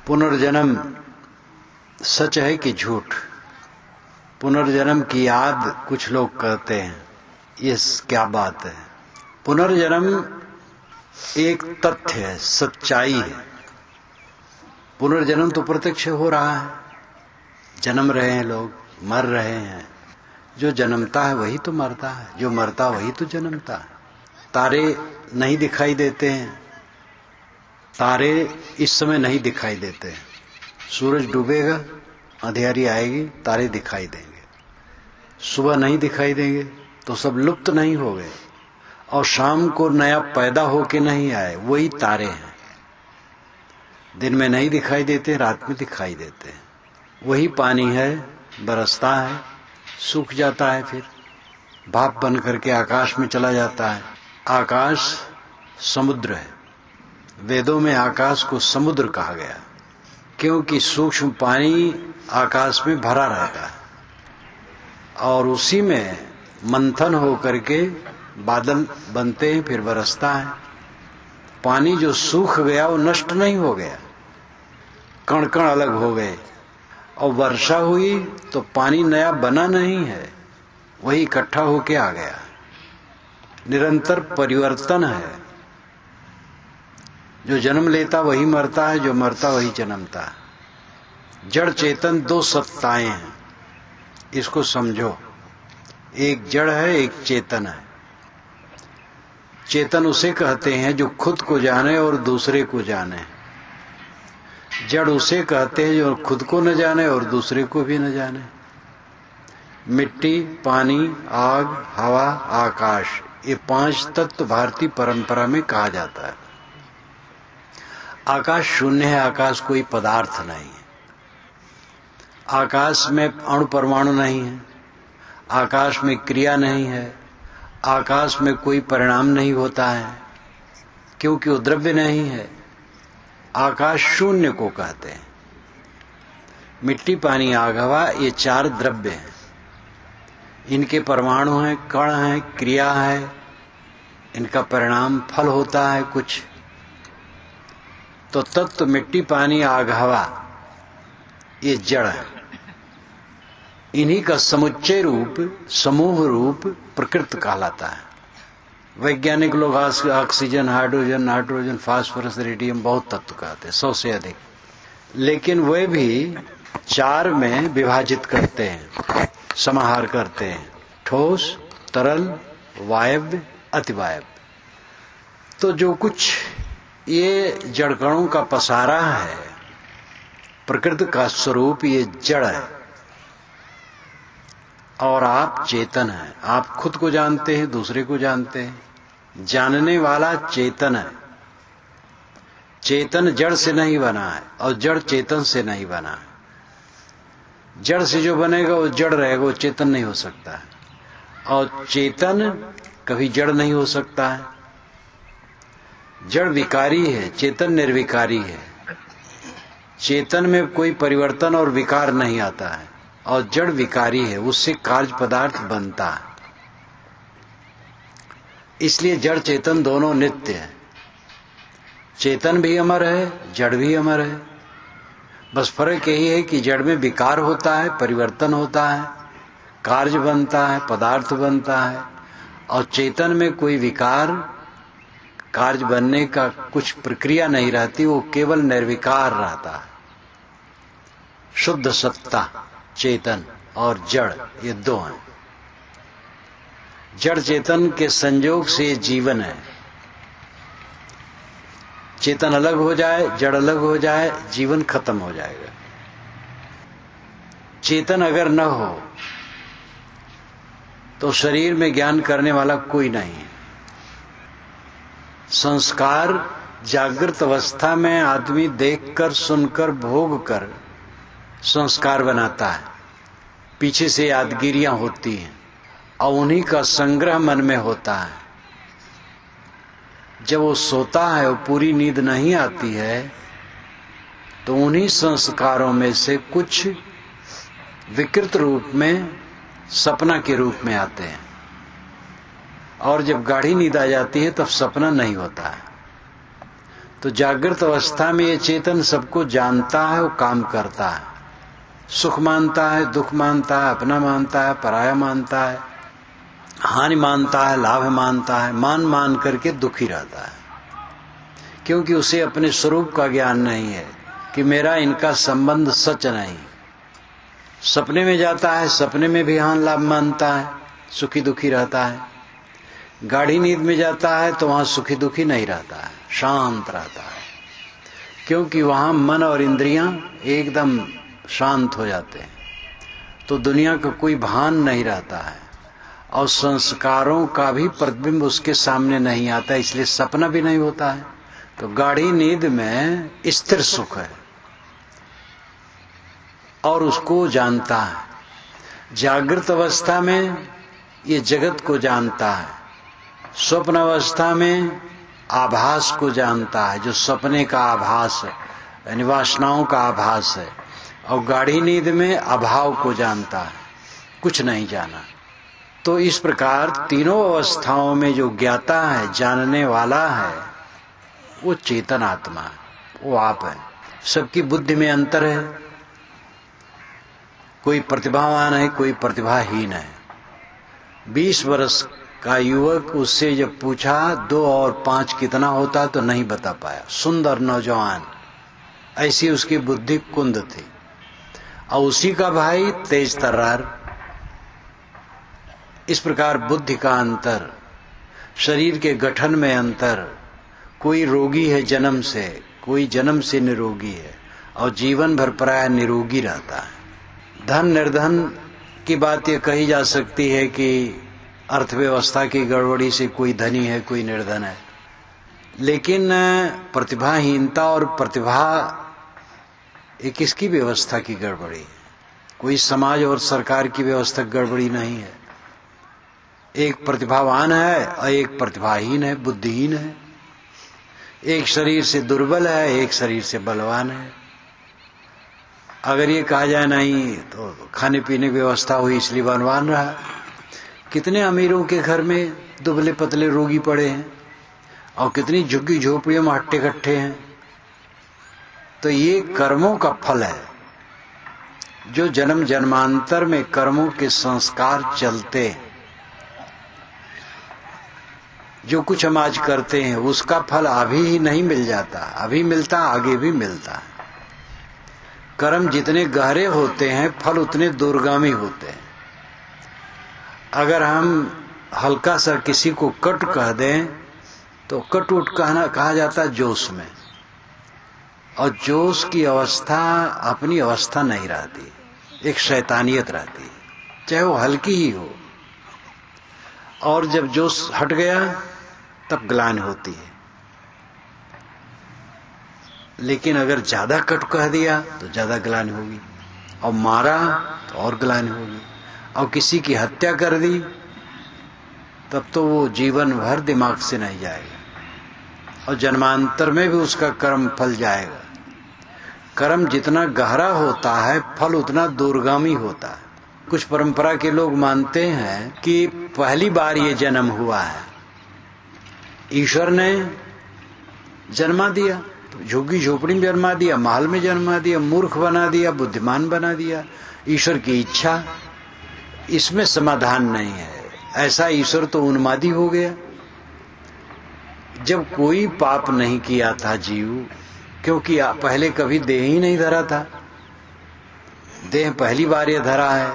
पुनर्जन्म सच है कि झूठ? पुनर्जन्म की याद कुछ लोग करते हैं, ये क्या बात है? पुनर्जन्म एक तथ्य है, सच्चाई है। पुनर्जन्म तो प्रत्यक्ष हो रहा है, जन्म रहे हैं लोग, मर रहे हैं। जो जन्मता है वही तो मरता है, जो मरता वही तो जन्मता है। तारे नहीं दिखाई देते हैं, तारे इस समय नहीं दिखाई देते हैं। सूरज डूबेगा, अंधेरी आएगी, तारे दिखाई देंगे। सुबह नहीं दिखाई देंगे तो सब लुप्त नहीं हो गए, और शाम को नया पैदा होके नहीं आए, वही तारे हैं। दिन में नहीं दिखाई देते, रात में दिखाई देते हैं। वही पानी है, बरसता है, सूख जाता है, फिर भाप बन करके आकाश में चला जाता है। आकाश समुद्र है। वेदों में आकाश को समुद्र कहा गया, क्योंकि सूक्ष्म पानी आकाश में भरा रहता है और उसी में मंथन हो करके बादल बनते हैं, फिर बरसता है। पानी जो सूख गया वो नष्ट नहीं हो गया, कण कण अलग हो गए, और वर्षा हुई तो पानी नया बना नहीं है, वही इकट्ठा होके आ गया। निरंतर परिवर्तन है। जो जन्म लेता वही मरता है, जो मरता वही जन्मता है। जड़ चेतन दो सत्ताएं हैं, इसको समझो। एक जड़ है, एक चेतन है। चेतन उसे कहते हैं जो खुद को जाने और दूसरे को जाने। जड़ उसे कहते हैं जो खुद को न जाने और दूसरे को भी न जाने। मिट्टी, पानी, आग, हवा, आकाश, ये पांच तत्व भारतीय परंपरा में कहा जाता है। आकाश शून्य है, आकाश कोई पदार्थ नहीं है। आकाश में अणु परमाणु नहीं है, आकाश में क्रिया नहीं है, आकाश में कोई परिणाम नहीं होता है, क्योंकि वो द्रव्य नहीं है। आकाश शून्य को कहते हैं। मिट्टी, पानी, आग, हवा, ये चार द्रव्य हैं। इनके परमाणु हैं, कण हैं, क्रिया है, इनका परिणाम फल होता है कुछ। तो तत्व मिट्टी, पानी, आग, हवा, ये जड़ है। इन्हीं का समुच्चय रूप, समूह रूप प्रकृति कहलाता है। वैज्ञानिक लोग oxygen, hydrogen, nitrogen, phosphorus, radium बहुत तत्व कहते हैं, 100 से अधिक। लेकिन वे भी चार में विभाजित करते हैं, समाहार करते हैं: ठोस, तरल, वायव्य, अतिवायव्य। तो जो कुछ ये जड़कणों का पसारा है, प्रकृति का स्वरूप ये जड़ है, और आप चेतन हैं। आप खुद को जानते हैं, दूसरे को जानते हैं। जानने वाला चेतन है। चेतन जड़ से नहीं बना है, और जड़ चेतन से नहीं बना है। जड़ से जो बनेगा वो जड़ रहेगा, वो चेतन नहीं हो सकता है। और चेतन कभी जड़ नहीं हो सकता है। जड़ विकारी है, चेतन निर्विकारी है। चेतन में कोई परिवर्तन और विकार नहीं आता है, और जड़ विकारी है, उससे कार्य पदार्थ बनता है। इसलिए जड़ चेतन दोनों नित्य है। चेतन भी अमर है, जड़ भी अमर है। बस फर्क यही है कि जड़ में विकार होता है, परिवर्तन होता है, कार्य बनता है, पदार्थ बनता है, और चेतन में कोई विकार, कार्य बनने का कुछ प्रक्रिया नहीं रहती, वो केवल निर्विकार रहता है। शुद्ध सत्ता चेतन और जड़, ये दो हैं। जड़ चेतन के संयोग से जीवन है। चेतन अलग हो जाए, जड़ अलग हो जाए, जीवन खत्म हो जाएगा। चेतन अगर न हो तो शरीर में ज्ञान करने वाला कोई नहीं है। संस्कार जागृत अवस्था में आदमी देखकर, सुनकर, भोग कर संस्कार बनाता है। पीछे से यादगिरियां होती हैं, और उन्हीं का संग्रह मन में होता है। जब वो सोता है, वो पूरी नींद नहीं आती है, तो उन्हीं संस्कारों में से कुछ विकृत रूप में सपना के रूप में आते हैं, और जब गाढ़ी नींद आ जाती है तब सपना नहीं होता है। तो जागृत अवस्था में ये चेतन सबको जानता है, वो काम करता है, सुख मानता है, दुख मानता है, अपना मानता है, पराया मानता है, हानि मानता है, लाभ मानता है, मान करके दुखी रहता है, क्योंकि उसे अपने स्वरूप का ज्ञान नहीं है कि मेरा इनका संबंध सच नहीं। सपने में जाता है, सपने में भी हानि लाभ मानता है, सुखी दुखी रहता है। गाढ़ी नींद में जाता है तो वहां सुखी दुखी नहीं रहता है, शांत रहता है, क्योंकि वहां मन और इंद्रियां एकदम शांत हो जाते हैं, तो दुनिया का कोई भान नहीं रहता है और संस्कारों का भी प्रतिबिंब उसके सामने नहीं आता, इसलिए सपना भी नहीं होता है। तो गाढ़ी नींद में स्थिर सुख है और उसको जानता है। जागृत अवस्था में ये जगत को जानता है, स्वप्न अवस्था में आभास को जानता है, जो सपने का आभास है, यानी वासनाओं का आभास है, और गाढ़ी नींद में अभाव को जानता है, कुछ नहीं जाना। तो इस प्रकार तीनों अवस्थाओं में जो ज्ञाता है, जानने वाला है, वो चेतन आत्मा है, वो आप है। सबकी बुद्धि में अंतर है, कोई प्रतिभावान है, कोई प्रतिभाहीन है। 20 वर्ष का युवक, उससे जब पूछा 2 और 5 कितना होता तो नहीं बता पाया। सुंदर नौजवान, ऐसी उसकी बुद्धि कुंद थी। और उसी का भाई तेज तर्रार। इस प्रकार बुद्धि का अंतर, शरीर के गठन में अंतर, कोई रोगी है जन्म से, कोई जन्म से निरोगी है और जीवन भर प्राय निरोगी रहता है। धन निर्धन की बात ये कही जा सकती है कि अर्थव्यवस्था की गड़बड़ी से कोई धनी है, कोई निर्धन है, लेकिन प्रतिभाहीनता और प्रतिभा ये किसकी व्यवस्था की गड़बड़ी है? कोई समाज और सरकार की व्यवस्था गड़बड़ी नहीं है। एक प्रतिभावान है और एक प्रतिभाहीन है, बुद्धिहीन है। एक शरीर से दुर्बल है, एक शरीर से बलवान है। अगर ये कहा जाए नहीं तो खाने पीने की व्यवस्था हुई इसलिए बलवान रहा। कितने अमीरों के घर में दुबले पतले रोगी पड़े हैं और कितनी झुग्गी झोपड़ियों में हट्टे कट्टे हैं। तो ये कर्मों का फल है, जो जन्म जन्मांतर में कर्मों के संस्कार चलते हैं। जो कुछ हम आज करते हैं उसका फल अभी ही नहीं मिल जाता, अभी मिलता, आगे भी मिलता है। कर्म जितने गहरे होते हैं फल उतने दूरगामी होते हैं। अगर हम हल्का सा किसी को कट कह दें तो कट उठ कहा जाता है जोश में, और जोश की अवस्था अपनी अवस्था नहीं रहती, एक शैतानियत रहती है, चाहे वो हल्की ही हो। और जब जोश हट गया तब ग्लानि होती है। लेकिन अगर ज्यादा कट कह दिया तो ज्यादा ग्लानि होगी, और मारा तो और ग्लानि होगी, और किसी की हत्या कर दी तब तो वो जीवन भर दिमाग से नहीं जाएगा और जन्मांतर में भी उसका कर्म फल जाएगा। कर्म जितना गहरा होता है फल उतना दूरगामी होता है। कुछ परंपरा के लोग मानते हैं कि पहली बार ये जन्म हुआ है, ईश्वर ने जन्मा दिया, तो झुग्गी झोपड़ी में जन्मा दिया, महल में जन्मा दिया, मूर्ख बना दिया, बुद्धिमान बना दिया। ईश्वर की इच्छा, इसमें समाधान नहीं है। ऐसा ईश्वर तो उन्मादी हो गया। जब कोई पाप नहीं किया था जीव, क्योंकि पहले कभी देह ही नहीं धरा था, देह पहली बार ये धरा है,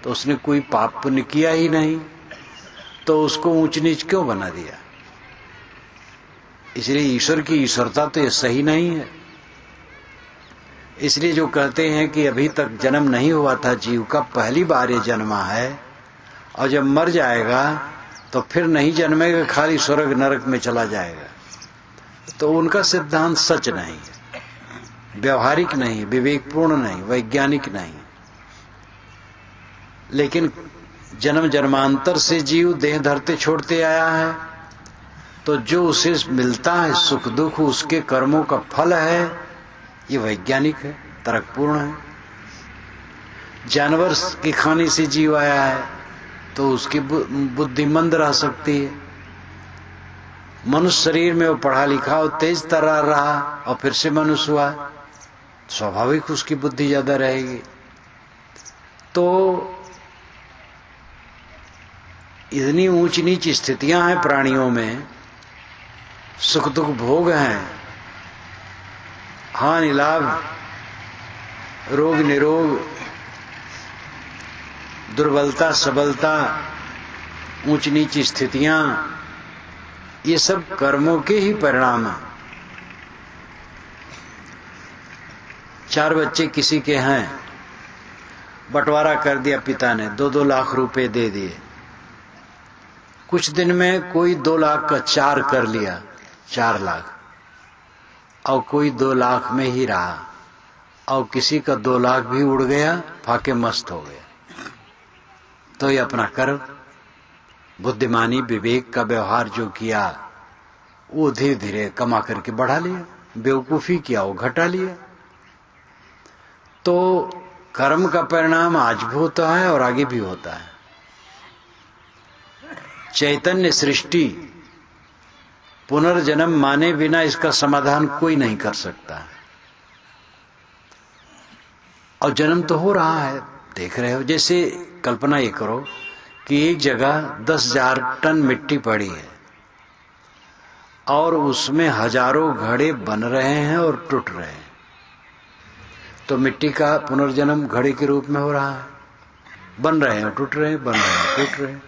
तो उसने कोई पाप पुण्य किया ही नहीं, तो उसको ऊंच नीच क्यों बना दिया? इसलिए ईश्वर की ईश्वरता तो ये सही नहीं है। इसलिए जो कहते हैं कि अभी तक जन्म नहीं हुआ था जीव का, पहली बार ये जन्मा है, और जब मर जाएगा तो फिर नहीं जन्मेगा, खाली स्वर्ग नरक में चला जाएगा, तो उनका सिद्धांत सच नहीं है, व्यवहारिक नहीं, विवेकपूर्ण नहीं, वैज्ञानिक नहीं। लेकिन जन्म जन्मांतर से जीव देह धरते छोड़ते आया है, तो जो उसे मिलता है सुख दुख उसके कर्मों का फल है, ये वैज्ञानिक है, तर्कपूर्ण है। जानवर की खाने से जीव आया है तो उसकी बुद्धि मंद रह सकती है, मनुष्य शरीर में वो पढ़ा लिखा और तेज तर्रार रहा और फिर से मनुष्य हुआ, स्वाभाविक उसकी बुद्धि ज्यादा रहेगी। तो इतनी ऊंच नीच स्थितियां हैं प्राणियों में, सुख दुख भोग हैं, हानि लाभ, रोग निरोग, दुर्बलता सबलता, ऊंच नीच स्थितियां, ये सब कर्मों के ही परिणाम हैं। 4 बच्चे किसी के हैं, बंटवारा कर दिया पिता ने, 2-2 लाख रुपए दे दिए। कुछ दिन में कोई 2 लाख का 4 कर लिया, 4 लाख, और कोई 2 लाख में ही रहा, और किसी का 2 लाख भी उड़ गया, फाके मस्त हो गया। तो ये अपना कर्म, बुद्धिमानी विवेक का व्यवहार जो किया वो धीरे धीरे कमा करके बढ़ा लिया, बेवकूफी किया वो घटा लिया। तो कर्म का परिणाम आज भी होता है और आगे भी होता है। चैतन्य सृष्टि पुनर्जन्म माने बिना इसका समाधान कोई नहीं कर सकता, और जन्म तो हो रहा है, देख रहे हो। जैसे कल्पना ये करो कि एक जगह 10,000 टन मिट्टी पड़ी है और उसमें हजारों घड़े बन रहे हैं और टूट रहे हैं, तो मिट्टी का पुनर्जन्म घड़े के रूप में हो रहा है, बन रहे हैं टूट रहे हैं, बन रहे हैं टूट रहे हैं।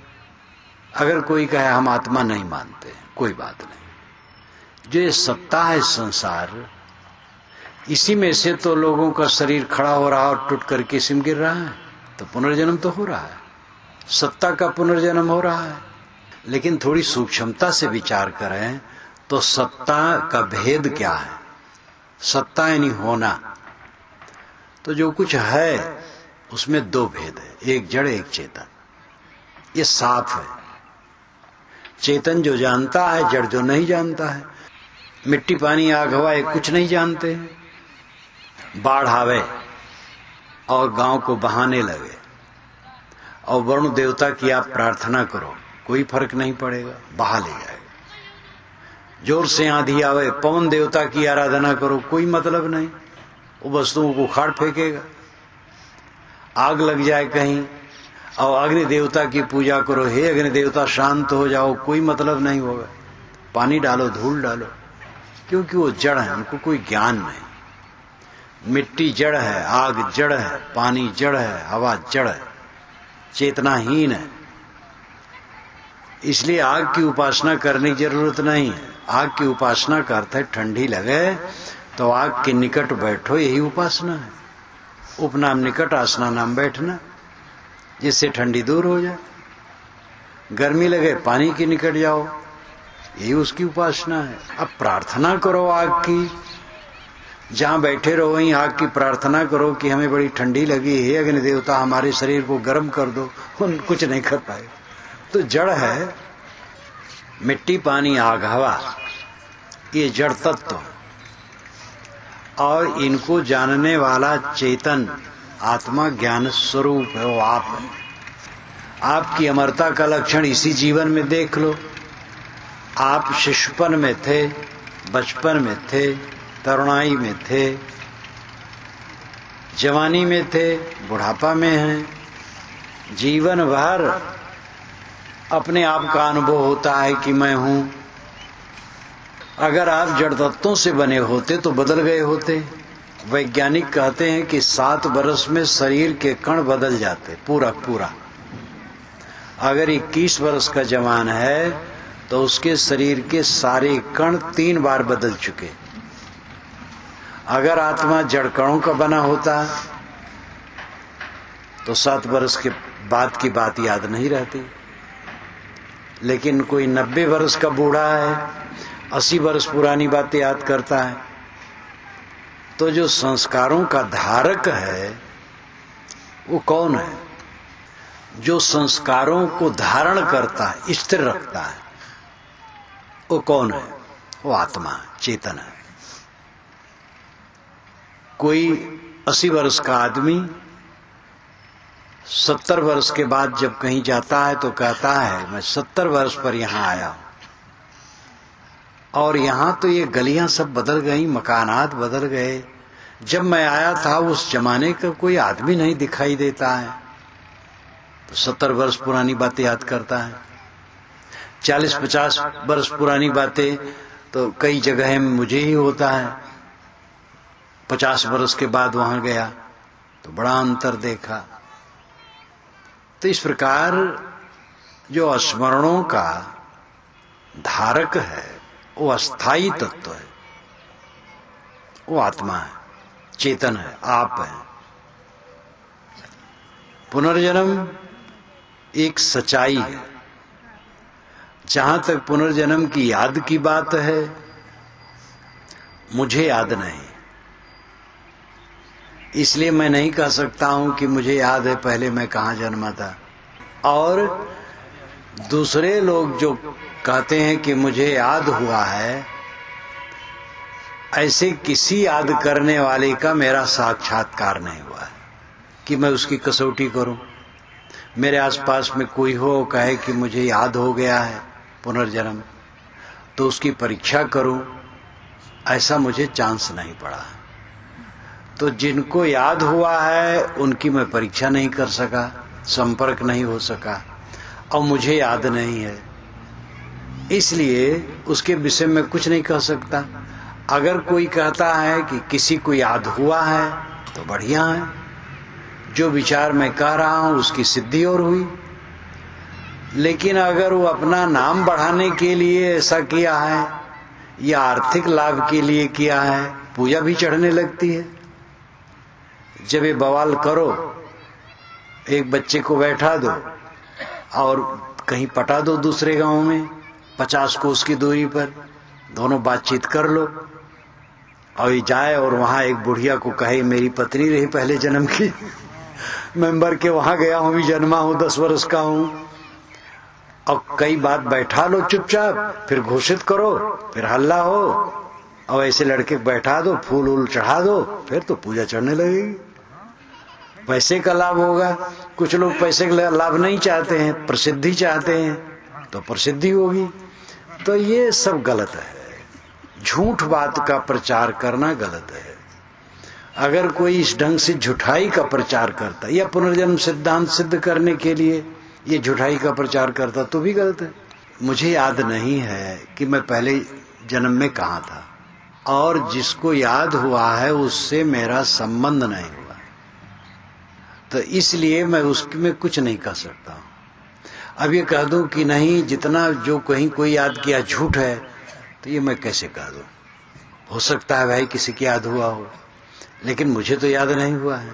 अगर कोई कहे हम आत्मा नहीं मानते, कोई बात नहीं, जो ये सत्ता है संसार, इसी में से तो लोगों का शरीर खड़ा हो रहा और टूट करके सिम गिर रहा है, तो पुनर्जन्म तो हो रहा है, सत्ता का पुनर्जन्म हो रहा है। लेकिन थोड़ी सूक्ष्मता से विचार करें तो सत्ता का भेद क्या है? सत्ता यानी होना, तो जो कुछ है उसमें 2 भेद है, एक जड़ एक चेतन। ये साफ है। चेतन जो जानता है, जड़ जो नहीं जानता है। मिट्टी पानी आग हवा ये कुछ नहीं जानते हैं। बाढ़ आवे और गांव को बहाने लगे और वरुण देवता की आप प्रार्थना करो, कोई फर्क नहीं पड़ेगा, बहा ले जाएगा। जोर से आंधी आवे, पवन देवता की आराधना करो, कोई मतलब नहीं, वो वस्तुओं को उखाड़ फेंकेगा। आग लग जाए कहीं और अग्नि देवता की पूजा करो, हे अग्नि देवता शांत हो जाओ, कोई मतलब नहीं होगा। पानी डालो, धूल डालो, क्योंकि वो जड़ है, उनको कोई ज्ञान नहीं। मिट्टी जड़ है, आग जड़ है, पानी जड़ है, हवा जड़ है, चेतनाहीन है। इसलिए आग की उपासना करने की जरूरत नहीं है। आग की उपासना का अर्थ है ठंडी लगे तो आग के निकट बैठो, यही उपासना है। उपनाम निकट, आसना नाम बैठना, जिससे ठंडी दूर हो जाए। गर्मी लगे पानी के निकट जाओ, यही उसकी उपासना है। अब प्रार्थना करो आग की, जहां बैठे रहो वहीं आग की प्रार्थना करो कि हमें बड़ी ठंडी लगी, हे अग्नि देवता हमारे शरीर को गर्म कर दो, उन कुछ नहीं कर पाए। तो जड़ है मिट्टी पानी आग हवा, ये जड़ तत्व, और इनको जानने वाला चेतन आत्मा ज्ञान स्वरूप है, वो आप है। आपकी अमरता का लक्षण इसी जीवन में देख लो। आप शिशुपन में थे, बचपन में थे, तरुणाई में थे, जवानी में थे, बुढ़ापा में हैं, जीवन भर अपने आप का अनुभव होता है कि मैं हूं। अगर आप जड़ तत्वों से बने होते तो बदल गए होते। वैज्ञानिक कहते हैं कि 7 वर्ष में शरीर के कण बदल जाते पूरा पूरा। अगर 21 वर्ष का जवान है तो उसके शरीर के सारे कण 3 बार बदल चुके। अगर आत्मा जड़ कणों का बना होता तो 7 वर्ष के बाद की बात याद नहीं रहती। लेकिन कोई 90 वर्ष का बूढ़ा है, 80 वर्ष पुरानी बातें याद करता है। तो जो संस्कारों का धारक है वो कौन है? जो संस्कारों को धारण करता है, स्थिर रखता है, वो कौन है? वो आत्मा, चेतन है। कोई 80 वर्ष का आदमी 70 वर्ष के बाद जब कहीं जाता है तो कहता है मैं 70 वर्ष पर यहां आया हूं। और यहां तो ये गलियां सब बदल गई, मकानात बदल गए। जब मैं आया था उस जमाने का कोई आदमी नहीं दिखाई देता है। तो 70 वर्ष पुरानी बातें याद करता है, 40-50 वर्ष पुरानी बातें तो कई जगह में मुझे ही होता है। 50 वर्ष के बाद वहां गया तो बड़ा अंतर देखा। तो इस प्रकार जो स्मरणों का धारक है वो अस्थाई तत्व है, वो आत्मा है, चेतन है, आप है। पुनर्जन्म एक सच्चाई है। जहां तक पुनर्जन्म की याद की बात है, मुझे याद नहीं, इसलिए मैं नहीं कह सकता हूं कि मुझे याद है पहले मैं कहां जन्मा था। और दूसरे लोग जो कहते हैं कि मुझे याद हुआ है, ऐसे किसी याद करने वाले का मेरा साक्षात्कार नहीं हुआ है कि मैं उसकी कसौटी करूं। मेरे आसपास में कोई हो कहे कि मुझे याद हो गया है पुनर्जन्म, तो उसकी परीक्षा करूं, ऐसा मुझे चांस नहीं पड़ा। तो जिनको याद हुआ है उनकी मैं परीक्षा नहीं कर सका, संपर्क नहीं हो सका, और मुझे याद नहीं है, इसलिए उसके विषय में कुछ नहीं कह सकता। अगर कोई कहता है कि किसी को याद हुआ है तो बढ़िया है, जो विचार मैं कह रहा हूं उसकी सिद्धि और हुई। लेकिन अगर वो अपना नाम बढ़ाने के लिए ऐसा किया है या आर्थिक लाभ के लिए किया है, पूजा भी चढ़ने लगती है। जब ये बवाल करो, एक बच्चे को बैठा दो और कहीं पटा दो दूसरे गांव में 50 कोस की दूरी पर, दोनों बातचीत कर लो, और ये जाए और वहां एक बुढ़िया को कहे मेरी पत्नी रही पहले जन्म की, मेंबर के वहां गया हूं, भी जन्मा हूं, 10 वर्ष का हूं, और कई बात बैठा लो चुपचाप, फिर घोषित करो, फिर हल्ला हो, और ऐसे लड़के बैठा दो, फूल वूल चढ़ा दो, फिर तो पूजा चढ़ने लगेगी। पैसे का लाभ होगा। कुछ लोग पैसे का लाभ नहीं चाहते हैं, प्रसिद्धि चाहते हैं, तो प्रसिद्धि होगी। तो ये सब गलत है, झूठ बात का प्रचार करना गलत है। अगर कोई इस ढंग से झूठाई का प्रचार करता या पुनर्जन्म सिद्धांत सिद्ध करने के लिए ये झूठाई का प्रचार करता तो भी गलत है। मुझे याद नहीं है कि मैं पहले जन्म में कहां था, और जिसको याद हुआ है उससे मेरा संबंध नहीं हुआ, तो इसलिए मैं उसमें कुछ नहीं कह सकता। अब ये कह दूं कि नहीं, जितना जो कहीं कोई याद किया झूठ है, तो ये मैं कैसे कह दूं? हो सकता है भाई किसी की याद हुआ हो, लेकिन मुझे तो याद नहीं हुआ है,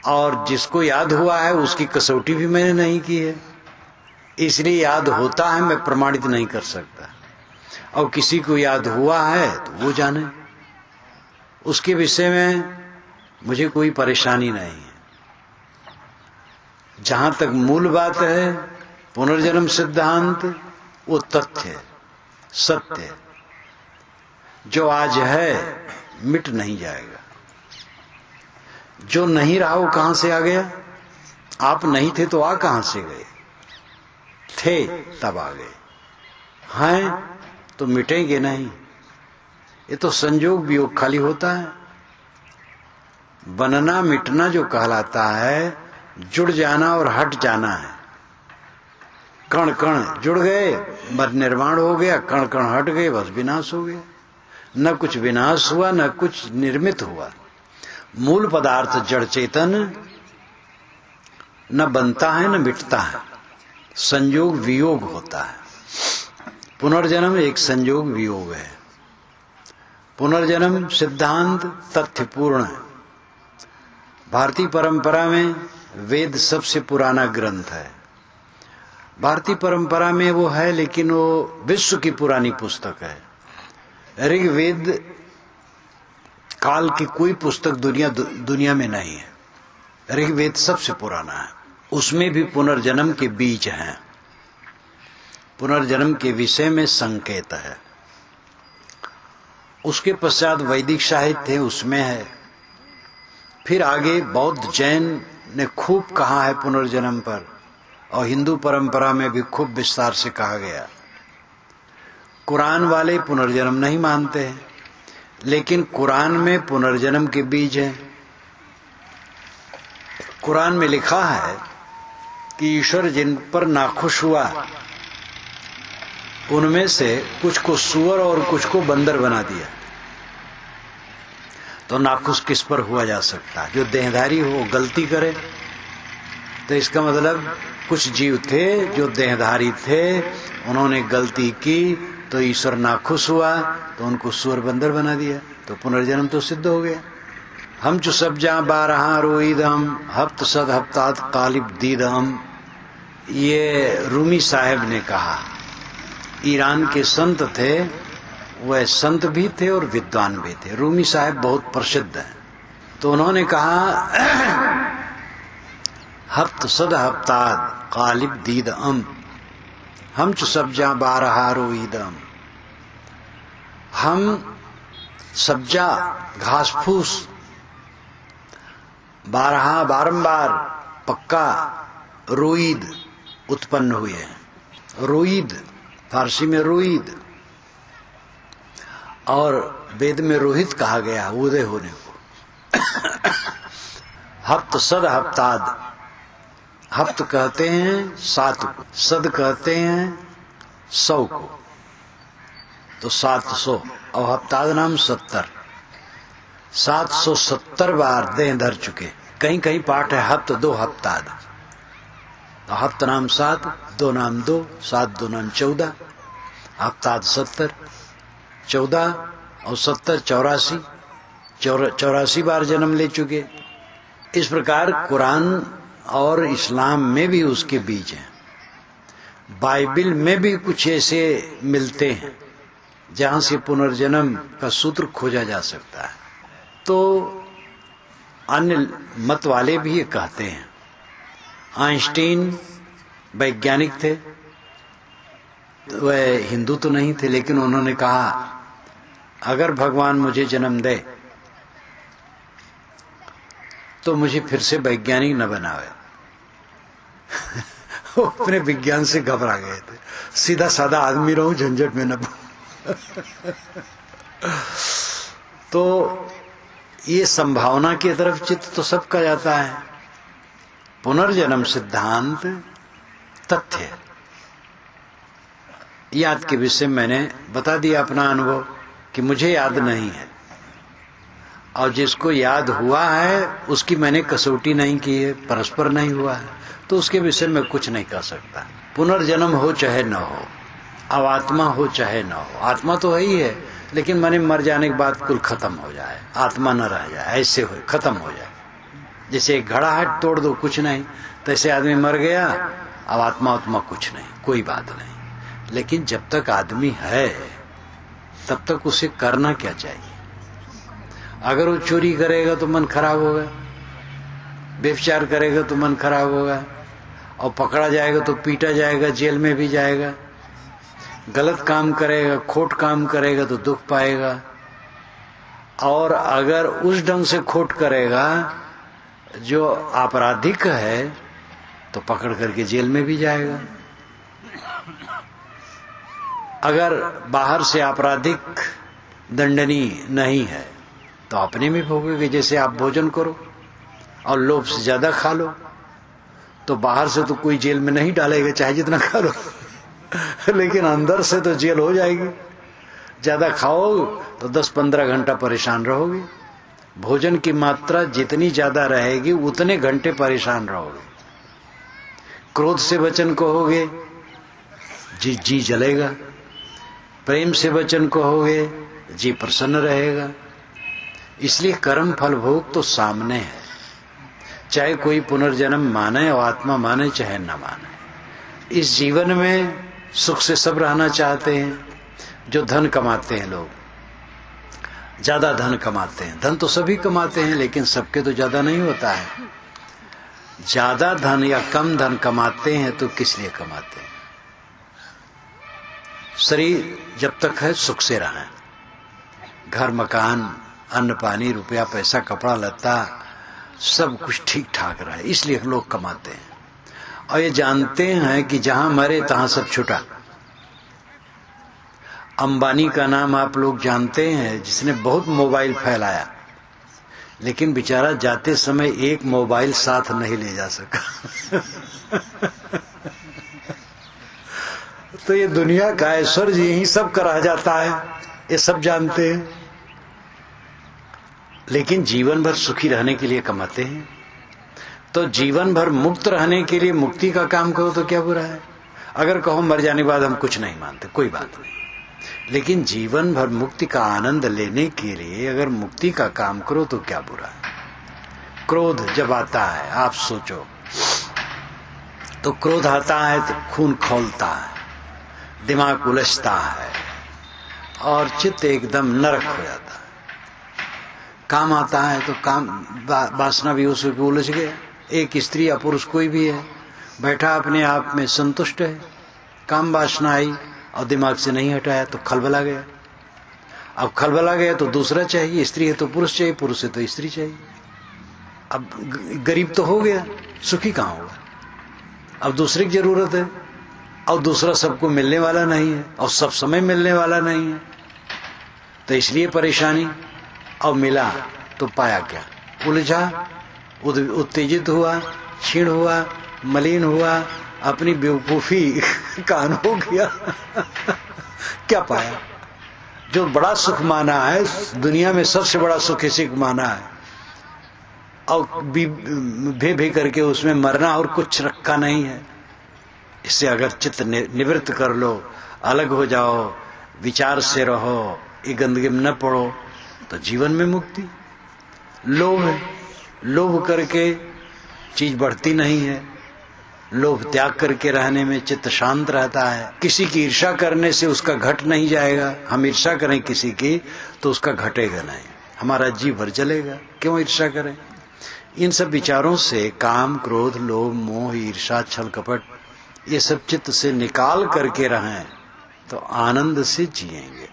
और जिसको याद हुआ है उसकी कसौटी भी मैंने नहीं की है, इसलिए याद होता है मैं प्रमाणित नहीं कर सकता। और किसी को याद हुआ है तो वो जाने, उसके विषय में मुझे कोई परेशानी नहीं है। जहां तक मूल बात है पुनर्जन्म सिद्धांत, वो तथ्य है, सत्य है, जो आज है मिट नहीं जाएगा। जो नहीं रहा वो कहां से आ गया? आप नहीं थे तो आ कहां से गए? थे तब आ गए, हैं तो मिटेंगे नहीं। ये तो संयोग वियोग खाली होता है। बनना मिटना जो कहलाता है, जुड़ जाना और हट जाना है। कण कण जुड़ गए, बस निर्माण हो गया, कण कण हट गए, बस विनाश हो गया। न कुछ विनाश हुआ, न कुछ निर्मित हुआ। मूल पदार्थ जड़ चेतन न बनता है न मिटता है, संयोग वियोग होता है। पुनर्जन्म एक संयोग वियोग है। पुनर्जन्म सिद्धांत तथ्यपूर्ण है। भारतीय परंपरा में वेद सबसे पुराना ग्रंथ है। भारतीय परंपरा में वो है, लेकिन वो विश्व की पुरानी पुस्तक है। ऋग्वेद काल की कोई पुस्तक दुनिया में नहीं है। ऋग्वेद सबसे पुराना है। उसमें भी पुनर्जन्म के बीज हैं, पुनर्जन्म के विषय में संकेत है। उसके पश्चात वैदिक साहित्य है, उसमें है। फिर आगे बौद्ध जैन ने खूब कहा है पुनर्जन्म पर, और हिंदू परंपरा में भी खूब विस्तार से कहा गया। कुरान वाले पुनर्जन्म नहीं मानते हैं, लेकिन कुरान में पुनर्जन्म के बीज हैं। कुरान में लिखा है कि ईश्वर जिन पर नाखुश हुआ उनमें से कुछ को सूअर और कुछ को बंदर बना दिया। तो नाखुश किस पर हुआ जा सकता है? जो देहधारी हो, गलती करे। तो इसका मतलब कुछ जीव थे जो देहधारी थे, उन्होंने गलती की तो ईश्वर नाखुश हुआ, तो उनको सूअर बंदर बना दिया, तो पुनर्जन्म तो सिद्ध हो गया। हम जो सब जहां बारहा रोईदम हफ्त सद हफ्तात कालिब दीदम, ये रूमी साहब ने कहा। ईरान के संत थे, वह संत भी थे और विद्वान भी थे। रूमी साहब बहुत प्रसिद्ध हैं। तो उन्होंने कहा हफ्त सद हफ्तात कालिब दीदम हम जो सब्जा बारहा रोईदम, हम सब्जा घास फूस बारहा बारंबार पक्का रोईद उत्पन्न हुए हैं। रोईद फारसी में रोईद, और वेद में रोहित कहा गया उदय होने को। हफ्त सद हफ्ताद, हफ्त कहते हैं 7 को, सद कहते हैं 100 को, तो 700, और हफ्ताद नाम 70, 770 बार देह धर चुके। कहीं कहीं पाठ है हफ्त 2 हफ्ताद, तो हफ्त नाम 7, 2 नाम 2, 7 2 नाम 14, हफ्ताद 70, 14 और 70 84, 84 बार जन्म ले चुके। इस प्रकार कुरान और इस्लाम में भी उसके बीज हैं। बाइबल में भी कुछ ऐसे मिलते हैं जहां से पुनर्जन्म का सूत्र खोजा जा सकता है। तो अन्य मत वाले भी ये कहते हैं। आइंस्टीन वैज्ञानिक थे, वह हिंदू तो नहीं थे, लेकिन उन्होंने कहा अगर भगवान मुझे जन्म दे तो मुझे फिर से वैज्ञानिक न बनावे। वो अपने विज्ञान से घबरा गए थे, सीधा साधा आदमी रहूं, झंझट में न तो ये संभावना की तरफ चित्त तो सबका जाता है। पुनर्जन्म सिद्धांत तथ्य। याद के विषय मैंने बता दिया अपना अनुभव कि मुझे याद नहीं है, और जिसको याद हुआ है उसकी मैंने कसौटी नहीं की है, परस्पर नहीं हुआ है, तो उसके विषय में कुछ नहीं कर सकता। पुनर्जन्म हो चाहे न हो, अब आत्मा हो चाहे न हो, आत्मा तो है ही है, लेकिन मैंने मर जाने के बाद कुल खत्म हो जाए, आत्मा न रह जाए, ऐसे हो खत्म हो जाए। जैसे एक घड़ाहट तोड़ दो कुछ नहीं, तैसे आदमी मर गया, अब आत्मा उत्मा कुछ नहीं, कोई बात नहीं। लेकिन जब तक आदमी है तब तक उसे करना क्या चाहिए? अगर वो चोरी करेगा तो मन खराब होगा, व्यभिचार करेगा तो मन खराब होगा, और पकड़ा जाएगा तो पीटा जाएगा, जेल में भी जाएगा। गलत काम करेगा, खोट काम करेगा तो दुख पाएगा, और अगर उस ढंग से खोट करेगा जो आपराधिक है तो पकड़ करके जेल में भी जाएगा। अगर बाहर से आपराधिक दंडनीय नहीं है तो अपने में भोगोगे। जैसे आप भोजन करो और लोभ से ज्यादा खा लो तो बाहर से तो कोई जेल में नहीं डालेगा, चाहे जितना खा लो लेकिन अंदर से तो जेल हो जाएगी। ज्यादा खाओ तो 10-15 घंटा परेशान रहोगे। भोजन की मात्रा जितनी ज्यादा रहेगी उतने घंटे परेशान रहोगे। क्रोध से वचन कहोगे, जी जलेगा। प्रेम से वचन कहोगे, जी प्रसन्न रहेगा। इसलिए कर्म फल भोग तो सामने है, चाहे कोई पुनर्जन्म माने और आत्मा माने चाहे न माने। इस जीवन में सुख से सब रहना चाहते हैं। जो धन कमाते हैं, लोग ज्यादा धन कमाते हैं, धन तो सभी कमाते हैं लेकिन सबके तो ज्यादा नहीं होता है। ज्यादा धन या कम धन कमाते हैं तो किस लिए कमाते हैं? शरीर जब तक है सुख से रहें, घर मकान अन्न पानी रुपया पैसा कपड़ा लत्ता सब कुछ ठीक ठाक रहे, इसलिए लोग कमाते हैं। और ये जानते हैं कि जहां मरे तहां सब छुटा। अंबानी का नाम आप लोग जानते हैं, जिसने बहुत मोबाइल फैलाया, लेकिन बेचारा जाते समय एक मोबाइल साथ नहीं ले जा सका। तो ये दुनिया का ऐश्वर्य यही सब करा जाता है, ये सब जानते हैं, लेकिन जीवन भर सुखी रहने के लिए कमाते हैं। तो जीवन भर मुक्त रहने के लिए मुक्ति का काम करो तो क्या बुरा है? अगर कहो मर जाने के बाद हम कुछ नहीं मानते, कोई बात नहीं, लेकिन जीवन भर मुक्ति का आनंद लेने के लिए अगर मुक्ति का काम करो तो क्या बुरा है? क्रोध जब आता है, आप सोचो, तो क्रोध आता है तो खून खौलता है, दिमाग उलझता है और चित्त एकदम नरक हो जाता है। काम आता है तो काम वासना भी उसको उलझ गया। एक स्त्री या पुरुष कोई भी है, बैठा अपने आप में संतुष्ट है, काम वासना आई और दिमाग से नहीं हटाया तो खलबला गया। अब खलबला गया तो दूसरा चाहिए, स्त्री है तो पुरुष चाहिए, पुरुष है तो स्त्री चाहिए। अब गरीब तो हो गया, सुखी कहां होगा? अब दूसरे की जरूरत है और दूसरा सबको मिलने वाला नहीं है और सब समय मिलने वाला नहीं है, तो इसलिए परेशानी। और मिला तो पाया क्या? उलझा, उत्तेजित हुआ, क्षीण हुआ, मलिन हुआ, अपनी बेवकूफी का अनुभव किया। क्या पाया? जो बड़ा सुख माना है, दुनिया में सबसे बड़ा सुख इसी को माना है, और भे करके उसमें मरना और कुछ रखा नहीं है। इससे अगर चित्त निवृत्त कर लो, अलग हो जाओ, विचार से रहो, ये गंदगी में न पड़ो, तो जीवन में मुक्ति। लोभ है, लोभ करके चीज बढ़ती नहीं है। लोभ त्याग करके रहने में चित्त शांत रहता है। किसी की ईर्ष्या करने से उसका घट नहीं जाएगा। हम ईर्ष्या करें किसी की तो उसका घटेगा नहीं, हमारा जी भर चलेगा। क्यों ईर्ष्या करें? इन सब विचारों से काम, क्रोध, लोभ, मोह, ईर्ष्या, छल कपट, ये सब चित्त से निकाल करके रहें तो आनंद से जिएंगे,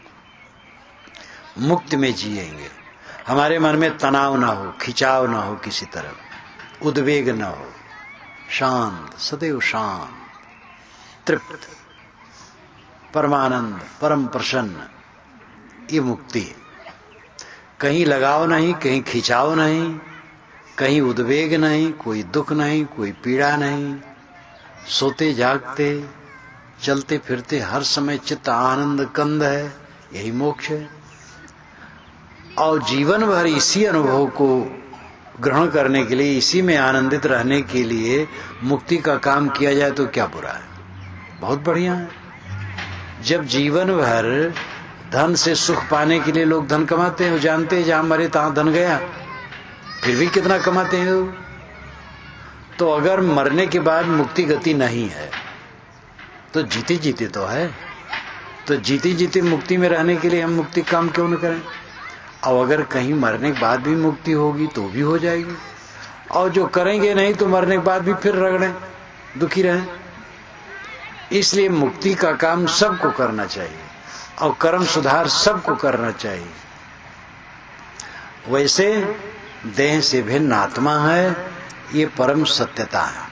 मुक्त में जिएंगे। हमारे मन में तनाव ना हो, खिंचाव ना हो, किसी तरफ उद्वेग ना हो, शांत, सदैव शांत, तृप्त, परमानंद, परम प्रसन्न, ये मुक्ति है। कहीं लगाव नहीं, कहीं खिंचाव नहीं, कहीं उद्वेग नहीं, कोई दुख नहीं, कोई पीड़ा नहीं। सोते जागते, चलते फिरते हर समय चित्त आनंद कंद है, यही मोक्ष है। और जीवन भर इसी अनुभव को ग्रहण करने के लिए, इसी में आनंदित रहने के लिए मुक्ति का काम किया जाए तो क्या बुरा है? बहुत बढ़िया है। जब जीवन भर धन से सुख पाने के लिए लोग धन कमाते हैं, जानते हैं जहां मरे तहां धन गया, फिर भी कितना कमाते हैं लोग। तो अगर मरने के बाद मुक्ति गति नहीं है तो जीते जीते तो है, तो जीते जीते मुक्ति में रहने के लिए हम मुक्ति काम क्यों न करें? और अगर कहीं मरने के बाद भी मुक्ति होगी तो भी हो जाएगी, और जो करेंगे नहीं तो मरने के बाद भी फिर रगड़ें, दुखी रहें। इसलिए मुक्ति का काम सबको करना चाहिए और कर्म सुधार सबको करना चाहिए। वैसे देह से भिन्न आत्मा है, ये परम सत्यता है।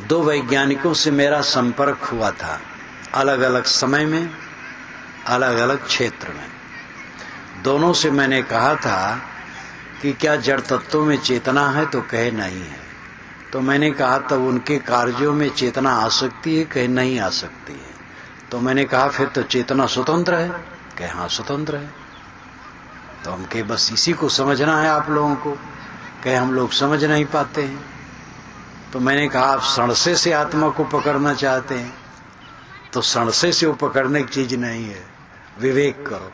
दो वैज्ञानिकों से मेरा संपर्क हुआ था, अलग अलग समय में, अलग अलग क्षेत्र में। दोनों से मैंने कहा था कि क्या जड़ तत्वों में चेतना है, तो कहे नहीं है। तो मैंने कहा तब उनके कार्यों में चेतना आ सकती है, कहे नहीं आ सकती है। तो मैंने कहा फिर तो चेतना स्वतंत्र है, कहे हाँ स्वतंत्र है। तो हम कहे बस इसी को समझना है आप लोगों को, कहे हम लोग समझ नहीं पाते हैं। तो मैंने कहा आप सड़से से आत्मा को पकड़ना चाहते हैं, तो सड़से से वो पकड़ने की चीज नहीं है, विवेक करो।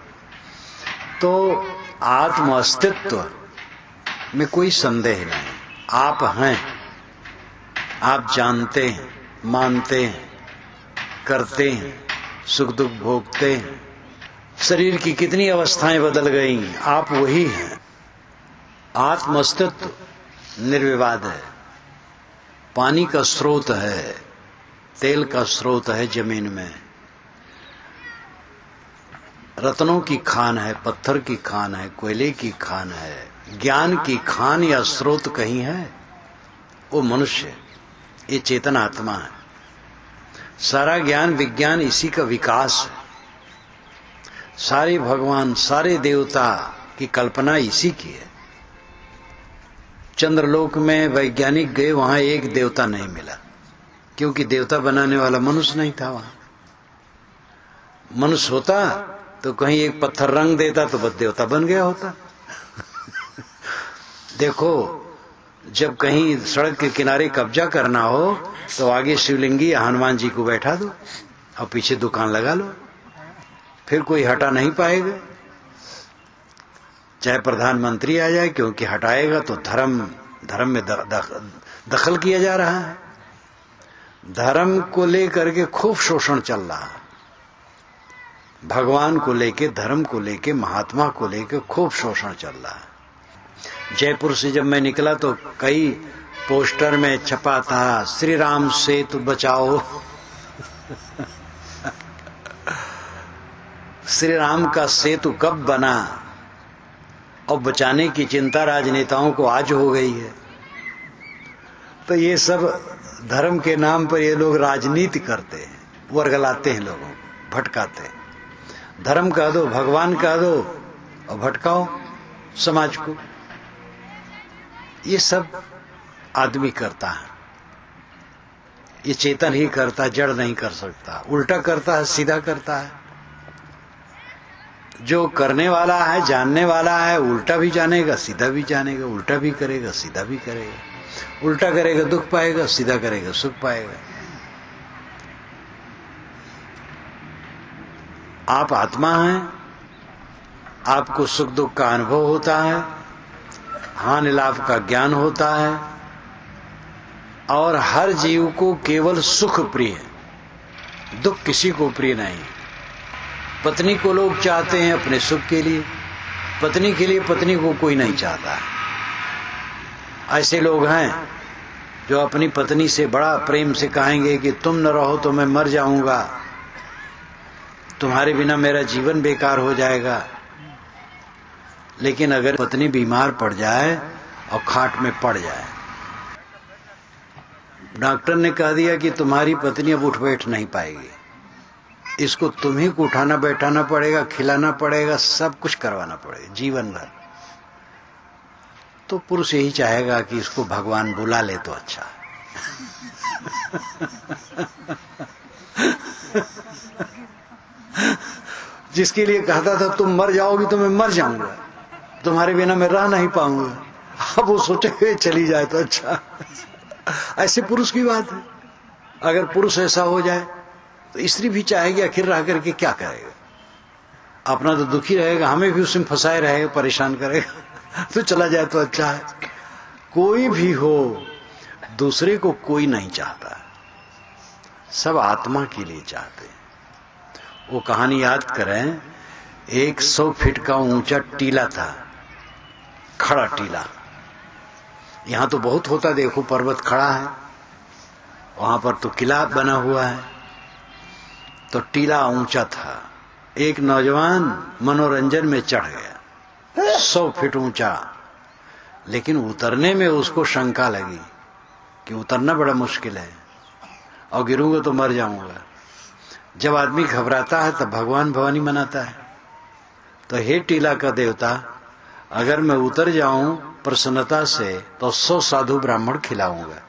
तो आत्म अस्तित्व में कोई संदेह नहीं, आप हैं, आप जानते हैं, मानते हैं, करते हैं, सुख दुख भोगते हैं। शरीर की कितनी अवस्थाएं बदल गई, आप वही हैं। आत्म अस्तित्व निर्विवाद है, पानी का स्रोत है, तेल का स्रोत है जमीन में, रत्नों की खान है, पत्थर की खान है, कोयले की खान है। ज्ञान की खान या स्रोत कहीं है, वो मनुष्य, ये चेतन आत्मा है। सारा ज्ञान विज्ञान इसी का विकास है। सारे भगवान सारे देवता की कल्पना इसी की है। चंद्रलोक में वैज्ञानिक गए, वहां एक देवता नहीं मिला, क्योंकि देवता बनाने वाला मनुष्य नहीं था। वहां मनुष्य होता तो कहीं एक पत्थर रंग देता तो बस देवता बन गया होता। देखो, जब कहीं सड़क के किनारे कब्जा करना हो तो आगे शिवलिंगी या हनुमान जी को बैठा दो और पीछे दुकान लगा लो, फिर कोई हटा नहीं पाएगा। चाहे प्रधानमंत्री आ जाए, क्योंकि हटाएगा तो धर्म में दखल किया जा रहा है। धर्म को लेकर के खूब शोषण चल रहा है। भगवान को लेके, धर्म को लेके, महात्मा को लेके खूब शोषण चल रहा है। जयपुर से जब मैं निकला तो कई पोस्टर में छपा था, श्री राम सेतु बचाओ। श्री राम का सेतु कब बना और बचाने की चिंता राजनेताओं को आज हो गई है। तो ये सब धर्म के नाम पर ये लोग राजनीति करते हैं, वर्गलाते हैं, लोगों को भटकाते हैं। धर्म कह दो, भगवान कह दो और भटकाओ समाज को। ये सब आदमी करता है, ये चेतन ही करता, जड़ नहीं कर सकता। उल्टा करता है, सीधा करता है। जो करने वाला है, जानने वाला है, उल्टा भी जानेगा, सीधा भी जानेगा। उल्टा भी करेगा, सीधा भी करेगा। उल्टा करेगा दुख पाएगा, सीधा करेगा सुख पाएगा। आप आत्मा हैं, आपको सुख दुख का अनुभव होता है, हानि लाभ का ज्ञान होता है, और हर जीव को केवल सुख प्रिय है, दुख किसी को प्रिय नहीं। पत्नी को लोग चाहते हैं अपने सुख के लिए, पत्नी के लिए पत्नी को कोई नहीं चाहता। ऐसे लोग हैं जो अपनी पत्नी से बड़ा प्रेम से कहेंगे कि तुम न रहो तो मैं मर जाऊंगा, तुम्हारे बिना मेरा जीवन बेकार हो जाएगा। लेकिन अगर पत्नी बीमार पड़ जाए और खाट में पड़ जाए, डॉक्टर ने कह दिया कि तुम्हारी पत्नी अब उठ बैठ नहीं पाएगी, इसको तुम्ही को उठाना बैठाना पड़ेगा, खिलाना पड़ेगा, सब कुछ करवाना पड़ेगा जीवन भर, तो पुरुष यही चाहेगा कि इसको भगवान बुला ले तो अच्छा। जिसके लिए कहता था तुम मर जाओगी तो मैं मर जाऊंगा, तुम्हारे बिना मैं रह नहीं पाऊंगा, अब वो सोचे चली जाए तो अच्छा। ऐसे पुरुष की बात है। अगर पुरुष ऐसा हो जाए तो स्त्री भी चाहेगी आखिर रह करके क्या करेगा, अपना तो दुखी रहेगा, हमें भी उसमें फंसाए रहेगा, परेशान करेगा, तो चला जाए तो अच्छा है। कोई भी हो, दूसरे को कोई नहीं चाहता, सब आत्मा के लिए चाहते हैं। वो कहानी याद करें, 100 फीट का ऊंचा टीला था, खड़ा टीला। यहां तो बहुत होता, देखो पर्वत खड़ा है, वहां पर तो किला बना हुआ है, तो टीला ऊंचा था। एक नौजवान मनोरंजन में चढ़ गया 100 फीट ऊंचा, लेकिन उतरने में उसको शंका लगी कि उतरना बड़ा मुश्किल है और गिरूंगा तो मर जाऊंगा। जब आदमी घबराता है तब भगवान भवानी मनाता है। तो हे टीला का देवता, अगर मैं उतर जाऊं प्रसन्नता से तो 100 साधु ब्राह्मण खिलाऊंगा।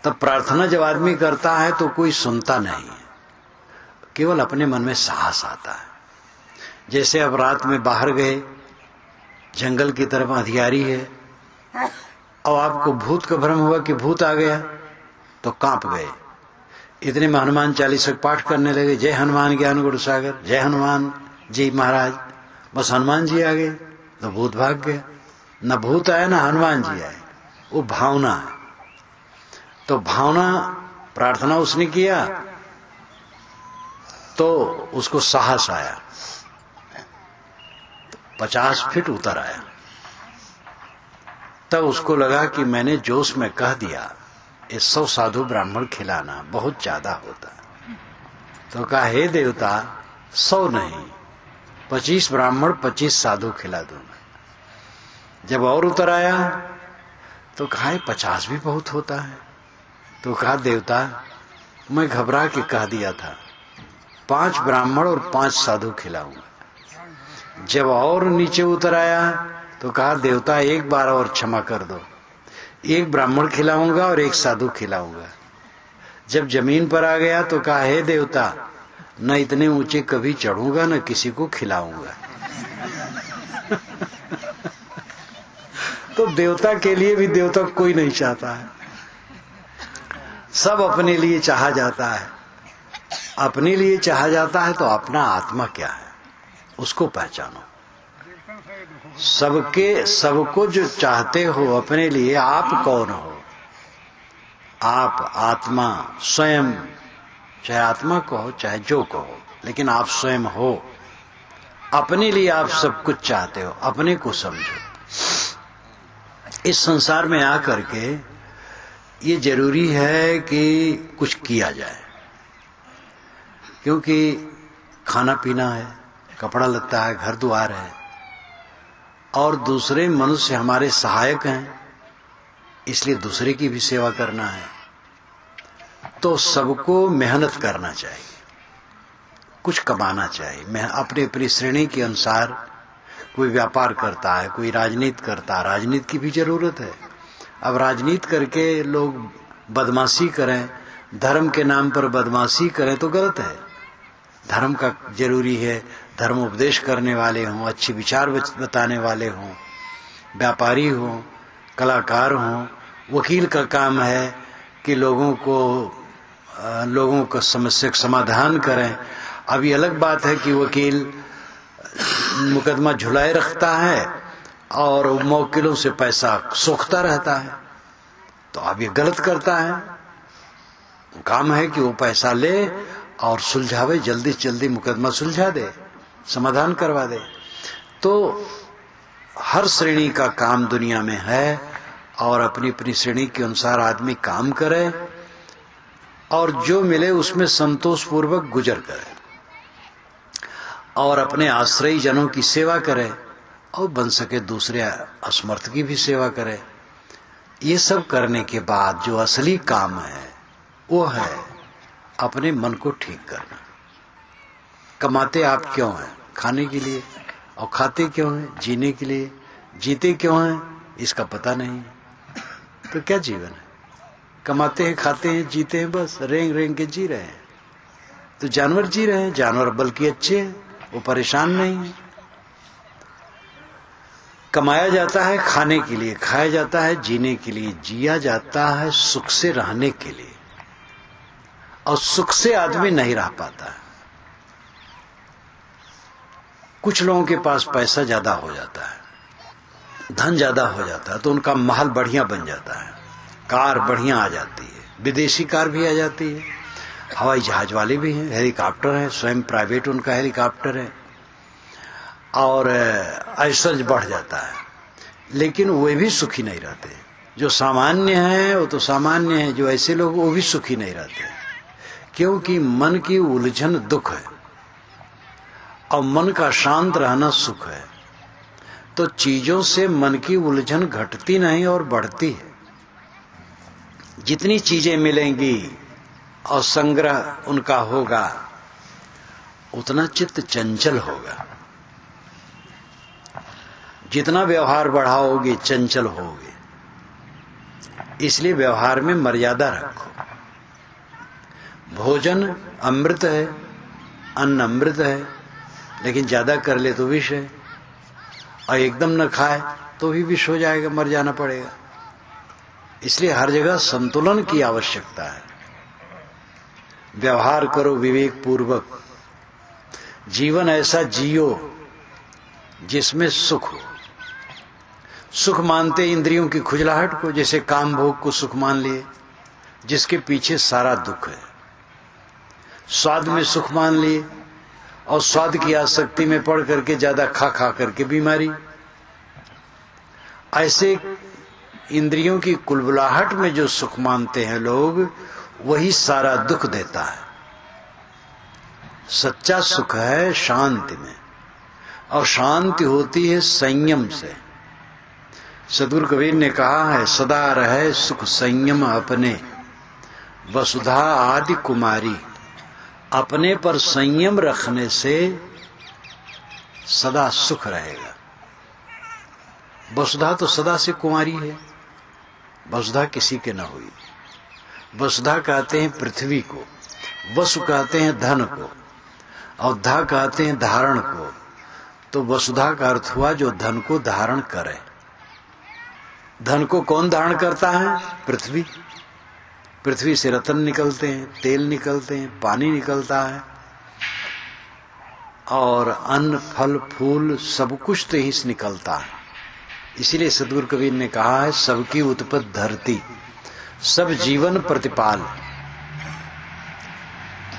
तब प्रार्थना जब आदमी करता है तो कोई सुनता नहीं, केवल अपने मन में साहस आता है। जैसे अब रात में बाहर गए, जंगल की तरफ अंधियारी है, और आपको भूत का भ्रम हुआ कि भूत आ गया तो कांप गए। इतने में हनुमान चालीसा पाठ करने लगे, जय हनुमान ज्ञान गुण सागर, जय हनुमान जी महाराज। बस हनुमान जी आ गए तो भूत भाग गया। न भूत आया न हनुमान जी आए, वो भावना है। तो भावना प्रार्थना उसने किया तो उसको साहस आया, 50 फीट उतर आया। तब उसको लगा कि मैंने जोश में कह दिया, 100 साधु ब्राह्मण खिलाना बहुत ज्यादा होता। तो कहा, हे देवता, 100 नहीं, 25 ब्राह्मण 25 साधु खिला दूंगा। जब और उतर आया तो कहा, 50 भी बहुत होता है। तो कहा, देवता मैं घबरा के कह दिया था 5 ब्राह्मण और 5 साधु खिलाऊंगा। जब और नीचे उतर आया तो कहा देवता एक बार और क्षमा कर दो, 1 ब्राह्मण खिलाऊंगा और 1 साधु खिलाऊंगा। जब जमीन पर आ गया तो कहा हे देवता, न इतने ऊंचे कभी चढ़ूंगा न किसी को खिलाऊंगा। तो देवता के लिए भी देवता कोई नहीं चाहता है, सब अपने लिए चाहा जाता है। अपने लिए चाहा जाता है तो अपना आत्मा क्या है उसको पहचानो। सबको जो चाहते हो अपने लिए, आप कौन हो? आप आत्मा स्वयं, चाहे आत्मा कहो चाहे जो कहो, लेकिन आप स्वयं हो। अपने लिए आप सब कुछ चाहते हो, अपने को समझो। इस संसार में आकर के ये जरूरी है कि कुछ किया जाए, क्योंकि खाना पीना है, कपड़ा लगता है, घर द्वार है, और दूसरे मनुष्य हमारे सहायक हैं, इसलिए दूसरे की भी सेवा करना है। तो सबको मेहनत करना चाहिए, कुछ कमाना चाहिए। अपनी अपनी श्रेणी के अनुसार कोई व्यापार करता है, कोई राजनीति करता है, राजनीति की भी जरूरत है। अब राजनीति करके लोग बदमाशी करें, धर्म के नाम पर बदमाशी करें तो गलत है। धर्म का जरूरी है, धर्म उपदेश करने वाले हों, अच्छे विचार बताने वाले हों, व्यापारी हों, कलाकार हों। वकील का काम है कि लोगों को समस्या का समाधान करें। अब ये अलग बात है कि वकील मुकदमा झुलाए रखता है और मौकिलों से पैसा सोखता रहता है, तो अब ये गलत करता है। काम है कि वो पैसा ले और सुलझावे, जल्दी से जल्दी मुकदमा सुलझा दे, समाधान करवा दे। तो हर श्रेणी का काम दुनिया में है, और अपनी अपनी श्रेणी के अनुसार आदमी काम करे और जो मिले उसमें संतोष पूर्वक गुजर करे और अपने आश्रयी जनों की सेवा करे और बन सके दूसरे असमर्थ की भी सेवा करे। ये सब करने के बाद जो असली काम है वो है अपने मन को ठीक करना। कमाते आप क्यों हैं? खाने के लिए। और खाते क्यों हैं? जीने के लिए। जीते क्यों हैं? इसका पता नहीं, तो क्या जीवन है? कमाते हैं, खाते हैं, जीते हैं, बस रेंग रेंग के जी रहे हैं। तो जानवर जी रहे हैं, जानवर बल्कि अच्छे हैं, वो परेशान नहीं है। कमाया जाता है खाने के लिए, खाया जाता है जीने के लिए, जिया जाता है सुख से रहने के लिए, और सुख से आदमी नहीं रह पाता है। कुछ लोगों के पास पैसा ज्यादा हो जाता है, धन ज्यादा हो जाता है, तो उनका महल बढ़िया बन जाता है, कार बढ़िया आ जाती है, विदेशी कार भी आ जाती है, हवाई जहाज वाले भी हैं, हेलीकॉप्टर है, स्वयं प्राइवेट उनका हेलीकॉप्टर है, और ऐश्वर्य बढ़ जाता है। लेकिन वे भी सुखी नहीं रहते। जो सामान्य है वो तो सामान्य है, जो ऐसे लोग वो भी सुखी नहीं रहते, क्योंकि मन की उलझन दुख है और मन का शांत रहना सुख है। तो चीजों से मन की उलझन घटती नहीं और बढ़ती है। जितनी चीजें मिलेंगी और संग्रह उनका होगा, उतना चित्त चंचल होगा। जितना व्यवहार बढ़ाओगे चंचल होगे। इसलिए व्यवहार में मर्यादा रखो। भोजन अमृत है, अन्न अमृत है, लेकिन ज्यादा कर ले तो विष है, और एकदम न खाए तो भी विष हो जाएगा, मर जाना पड़ेगा। इसलिए हर जगह संतुलन की आवश्यकता है। व्यवहार करो विवेक पूर्वक। जीवन ऐसा जियो जिसमें सुख हो। सुख मानते इंद्रियों की खुजलाहट को, जैसे काम भोग को सुख मान लिए, जिसके पीछे सारा दुख है। स्वाद में सुख मान लिए और स्वाद की आसक्ति में पड़ करके ज्यादा खा खा करके बीमारी। ऐसे इंद्रियों की कुलबुलाहट में जो सुख मानते हैं लोग, वही सारा दुख देता है। सच्चा सुख है शांति में, और शांति होती है संयम से। सदगुरु कबीर ने कहा है, सदा रहे सुख संयम अपने, वसुधा आदि कुमारी, अपने पर संयम रखने से सदा सुख रहेगा। वसुधा तो सदा से कुमारी है, वसुधा किसी के न हुई। वसुधा कहते हैं पृथ्वी को, वसु कहते हैं धन को, और धा कहते हैं धारण को। तो वसुधा का अर्थ हुआ जो धन को धारण करे। धन को कौन धारण करता है? पृथ्वी। पृथ्वी से रत्न निकलते हैं, तेल निकलते हैं, पानी निकलता है, और अन्न फल फूल सब कुछ तो ही से निकलता है। इसीलिए सद्गुरु कबीर ने कहा है, सबकी उत्पत्ति धरती, सब जीवन प्रतिपाल।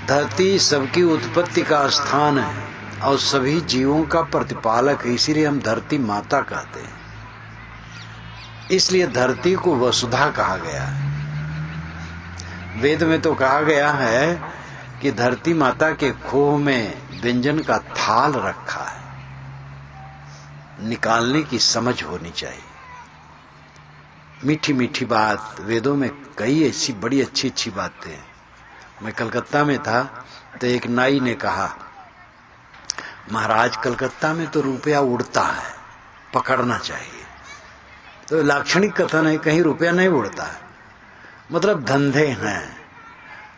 धरती सबकी उत्पत्ति का स्थान है और सभी जीवों का प्रतिपालक है, इसीलिए हम धरती माता कहते हैं। इसलिए धरती को वसुधा कहा गया है। वेद में तो कहा गया है कि धरती माता के खोह में व्यंजन का थाल रखा है। निकालने की समझ होनी चाहिए। मीठी मीठी बात, वेदों में कई ऐसी बड़ी अच्छी अच्छी बातें हैं। मैं कलकत्ता में था तो एक नाई ने कहा, महाराज कलकत्ता में तो रुपया उड़ता है, पकड़ना चाहिए। तो लाक्षणिक कथन है, कहीं रुपया नहीं उड़ता है, मतलब धंधे हैं।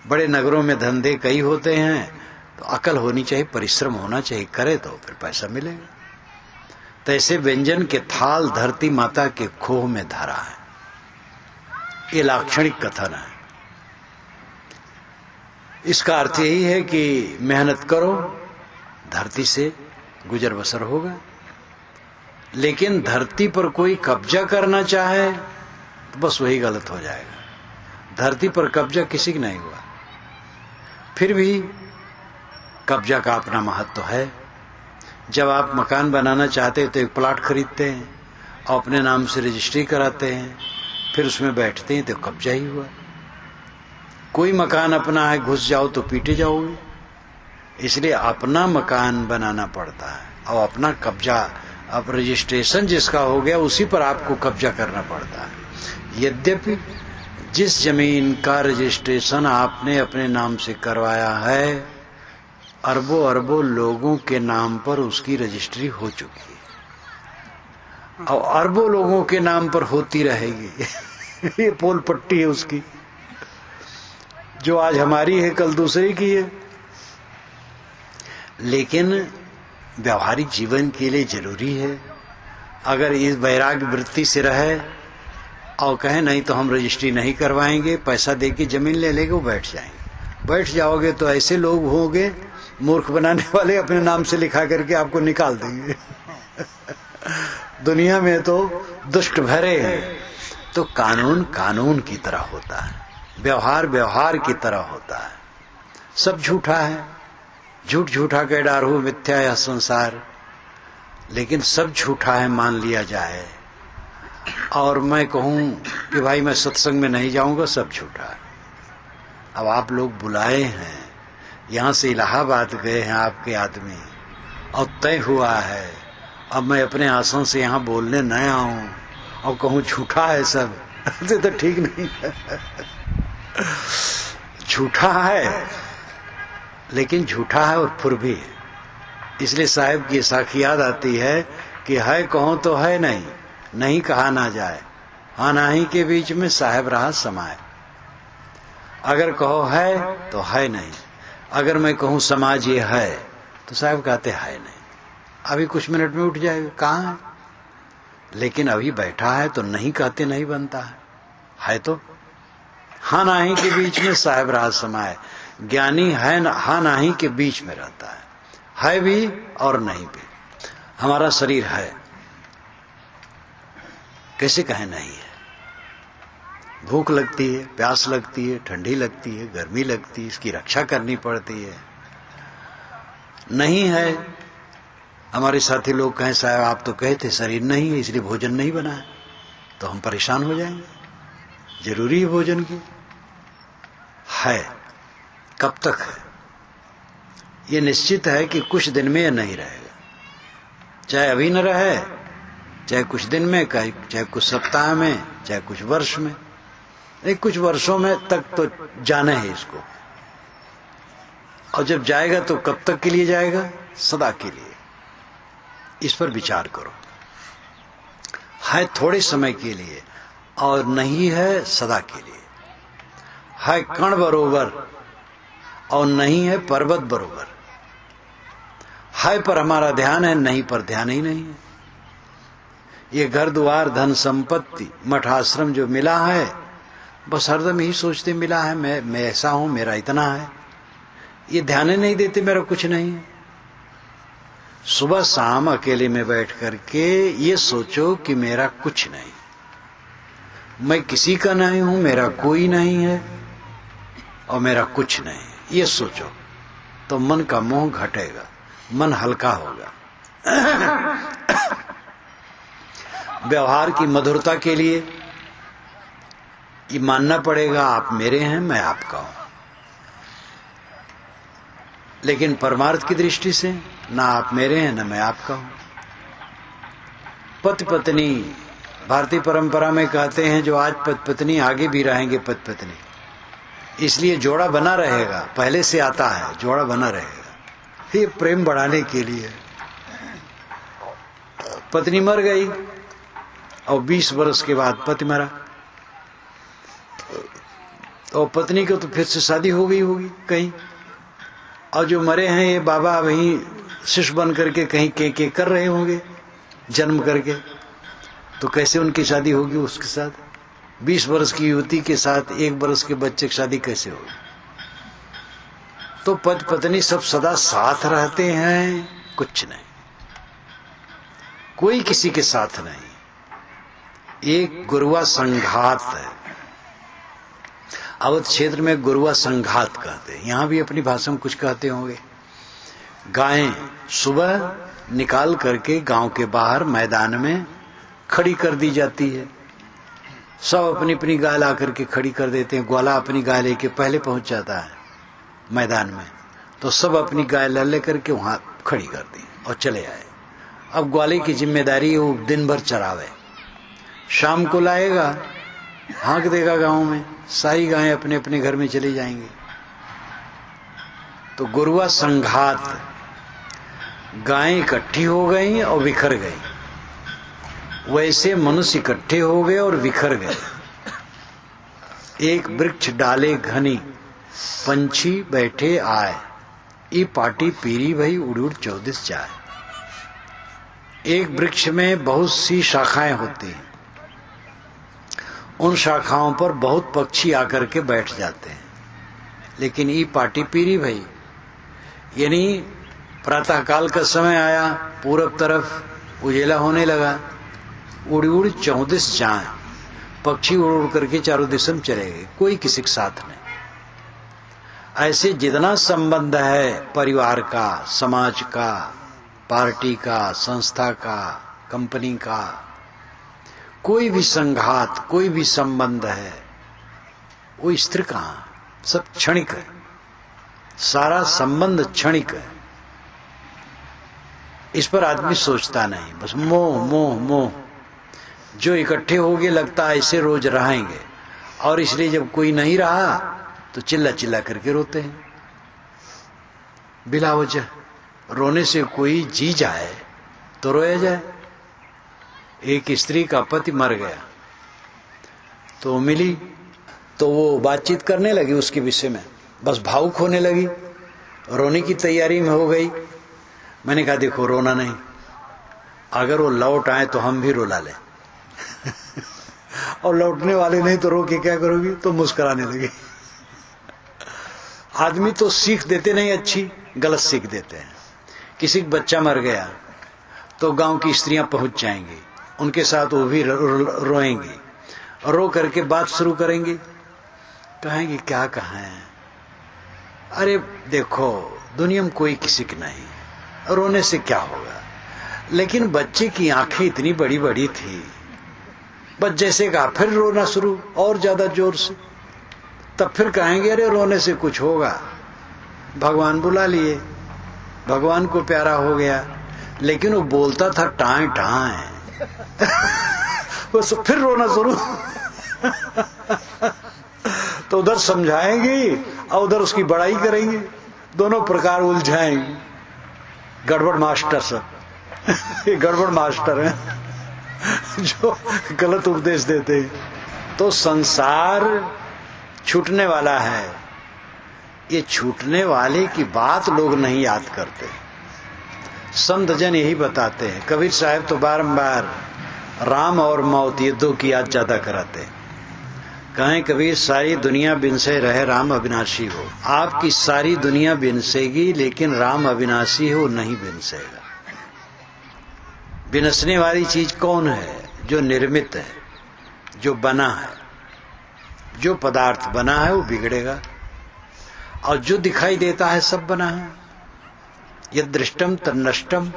बड़े नगरों में धंधे कई होते हैं, तो अकल होनी चाहिए, परिश्रम होना चाहिए, करे तो फिर पैसा मिलेगा। तो ऐसे व्यंजन के थाल धरती माता के खोह में धरा है, ये लाक्षणिक कथन है। इसका अर्थ यही है कि मेहनत करो, धरती से गुजर बसर होगा। लेकिन धरती पर कोई कब्जा करना चाहे तो बस वही गलत हो जाएगा। धरती पर कब्जा किसी की नहीं हुआ, फिर भी कब्जा का अपना महत्व है। जब आप मकान बनाना चाहते हैं तो एक प्लाट खरीदते हैं और अपने नाम से रजिस्ट्री कराते हैं, फिर उसमें बैठते हैं तो कब्जा ही हुआ। कोई मकान अपना है, घुस जाओ तो पीटे जाओगे। इसलिए अपना मकान बनाना पड़ता है और अपना कब्जा, अब रजिस्ट्रेशन जिसका हो गया उसी पर आपको कब्जा करना पड़ता है। यद्यपि जिस जमीन का रजिस्ट्रेशन आपने अपने नाम से करवाया है, अरबों अरबों लोगों के नाम पर उसकी रजिस्ट्री हो चुकी है और अरबों लोगों के नाम पर होती रहेगी। ये पोल पट्टी है उसकी, जो आज हमारी है कल दूसरे की है। लेकिन व्यवहारिक जीवन के लिए जरूरी है। अगर इस वैराग्य वृत्ति से रहे और कहे नहीं तो हम रजिस्ट्री नहीं करवाएंगे, पैसा देके जमीन ले लेंगे, वो बैठ जाएंगे। बैठ जाओगे तो ऐसे लोग होंगे, मूर्ख बनाने वाले, अपने नाम से लिखा करके आपको निकाल देंगे। दुनिया में तो दुष्ट भरे हैं। तो कानून कानून की तरह होता है, व्यवहार व्यवहार की तरह होता है। सब झूठा है, झूठ झूठा के डारो मिथ्या यह संसार। लेकिन सब झूठा है मान लिया जाए और मैं कहूं कि भाई मैं सत्संग में नहीं जाऊंगा, सब झूठा है। अब आप लोग बुलाए हैं, यहां से इलाहाबाद गए हैं आपके आदमी और तय हुआ है, अब मैं अपने आसन से यहां बोलने न आऊं और कहूं झूठा है सब, तो ठीक नहीं है। झूठा है, लेकिन झूठा है और फुर भी है। इसलिए साहिब की साखी याद आती है कि है कहो तो है नहीं, नहीं कहा ना जाए, हाँ नाही के बीच में साहिब रहा समाये। अगर कहो है तो है नहीं, अगर मैं कहूं समाज ये है तो साहिब कहते है नहीं। अभी कुछ मिनट में उठ जाएगा, कहां है? लेकिन अभी बैठा है तो नहीं कहते नहीं बनता है तो हाँ नाही के बीच में साहिब रहा समाये। ज्ञानी है हाँ नाही के बीच में रहता है भी और नहीं भी। हमारा शरीर है, कैसे कहें नहीं है? भूख लगती है, प्यास लगती है, ठंडी लगती है, गर्मी लगती है, इसकी रक्षा करनी पड़ती है। नहीं है, हमारे साथी लोग कहें साहब आप तो कहते शरीर नहीं है इसलिए भोजन नहीं बना है, तो हम परेशान हो जाएंगे। जरूरी है भोजन की, है कब तक है? ये निश्चित है कि कुछ दिन में यह नहीं रहेगा, चाहे अभी न रहे, चाहे कुछ दिन में, चाहे कुछ सप्ताह में, चाहे कुछ वर्ष में, एक कुछ वर्षों में तक तो जाना है इसको, और जब जाएगा तो कब तक के लिए जाएगा? सदा के लिए। इस पर विचार करो। है थोड़े समय के लिए और नहीं है सदा के लिए। है कण बरोबर और नहीं है पर्वत बरोबर। है पर हमारा ध्यान है, नहीं पर ध्यान ही नहीं है। ये घर द्वार धन संपत्ति मठ आश्रम जो मिला है, बस हरदम ही सोचते मिला है, मैं ऐसा हूं, मेरा इतना है। ये ध्यान ही नहीं देते मेरा कुछ नहीं है। सुबह शाम अकेले में बैठ करके ये सोचो कि मेरा कुछ नहीं, मैं किसी का नहीं हूं, मेरा कोई नहीं है और मेरा कुछ नहीं, ये सोचो तो मन का मोह घटेगा, मन हल्का होगा। व्यवहार की मधुरता के लिए ये मानना पड़ेगा आप मेरे हैं, मैं आपका हूं। लेकिन परमार्थ की दृष्टि से ना आप मेरे हैं, ना मैं आपका हूं। पति पत्नी भारतीय परंपरा में कहते हैं जो आज पति पत्नी आगे भी रहेंगे पति पत्नी, इसलिए जोड़ा बना रहेगा, पहले से आता है, जोड़ा बना रहेगा। ये प्रेम बढ़ाने के लिए। पत्नी मर गई और 20 वर्ष के बाद पति मरा, और पत्नी को तो फिर से शादी हो गई होगी कहीं, और जो मरे हैं ये बाबा वहीं शिष्य बन करके कहीं के कर रहे होंगे जन्म करके, तो कैसे उनकी शादी होगी उसके साथ? 20 वर्ष की युवती के साथ 1 वर्ष के बच्चे की शादी कैसे होगी? तो पति पत्नी सब सदा साथ रहते हैं, कुछ नहीं, कोई किसी के साथ नहीं। एक गुरुआ संघात है। अवध क्षेत्र में गुरुआ संघात कहते हैं, यहां भी अपनी भाषा में कुछ कहते होंगे। गायें सुबह निकाल करके गांव के बाहर मैदान में खड़ी कर दी जाती है। सब अपनी अपनी गाय ला करके खड़ी कर देते हैं। ग्वाला अपनी गाय लेके पहले पहुंच जाता है मैदान में, तो सब अपनी गाय ले करके वहां खड़ी कर दी और चले आए। अब ग्वाले की जिम्मेदारी है वो दिन भर चरावे, शाम को लाएगा, हाँक देगा गांव में, सारी गायें अपने अपने घर में चली जाएंगी। तो गुरुआ संघात, गायें इकट्ठी हो गई और बिखर गई, वैसे मनुष्य इकट्ठे हो गए और बिखर गए। एक वृक्ष डाले घनी, पंछी बैठे आए, ई पाटी पीरी भई उड़ उड़ 14 जाए। एक वृक्ष में बहुत सी शाखाएं होती हैं, उन शाखाओं पर बहुत पक्षी आकर के बैठ जाते हैं, लेकिन ई पाटी पीरी भई, यानी प्रातः काल का समय आया, पूरब तरफ उजेला होने लगा, उड़ उड़ 14 जाए, पक्षी उड़ उड़ करके चारों दिशा में चले गए, कोई किसी के साथ नहीं। ऐसे जितना संबंध है परिवार का, समाज का, पार्टी का, संस्था का, कंपनी का, कोई भी संघात, कोई भी संबंध है, वो स्थिर कहां, सब क्षणिक है, सारा संबंध क्षणिक है। इस पर आदमी सोचता नहीं, बस मोह मोह मोह। जो इकट्ठे हो गए लगता है ऐसे रोज रहेंगे, और इसलिए जब कोई नहीं रहा तो चिल्ला चिल्ला करके रोते हैं बिला वजह। रोने से कोई जी जाए तो रोया जाए। एक स्त्री का पति मर गया तो मिली, तो वो बातचीत करने लगी उसके विषय में, बस भावुक होने लगी, रोने की तैयारी में हो गई। मैंने कहा देखो रोना नहीं, अगर वो लौट आए तो हम भी रुला लें और लौटने वाले नहीं तो रो के क्या करोगी? तो मुस्कुराने लगी। आदमी तो सीख देते नहीं, अच्छी गलत सीख देते हैं। किसी का बच्चा मर गया तो गांव की स्त्रियां पहुंच जाएंगी, उनके साथ वो भी रोएंगी, रो करके बात शुरू करेंगी, कहेंगे क्या कहें, अरे देखो दुनिया में कोई किसी की नहीं, रोने से क्या होगा। लेकिन बच्चे की आंखें इतनी बड़ी बड़ी थी, बस जैसे कहा फिर रोना शुरू और ज्यादा जोर से, तब फिर कहेंगे अरे रोने से कुछ होगा। भगवान बुला लिए, भगवान को प्यारा हो गया, लेकिन वो बोलता था टाएं टाएं बस फिर रोना शुरू तो उधर समझाएंगे और उधर उसकी बड़ाई करेंगे, दोनों प्रकार उलझाएंगे। गड़बड़ मास्टर सब ये गड़बड़ मास्टर हैं जो गलत उपदेश देते हैं। तो संसार छूटने वाला है, ये छूटने वाले की बात लोग नहीं याद करते। संत जन यही बताते हैं। कबीर साहब तो बारंबार राम और मौत ये दो की याद ज्यादा कराते हैं। कहें कबीर सारी दुनिया बिनसे रहे राम अविनाशी हो। आपकी सारी दुनिया बिनसेगी लेकिन राम अविनाशी हो नहीं बिनसेगा। बिनसने वाली चीज कौन है? जो निर्मित है, जो बना है, जो पदार्थ बना है वो बिगड़ेगा, और जो दिखाई देता है सब बना है। यद दृष्टम तन्नष्टम,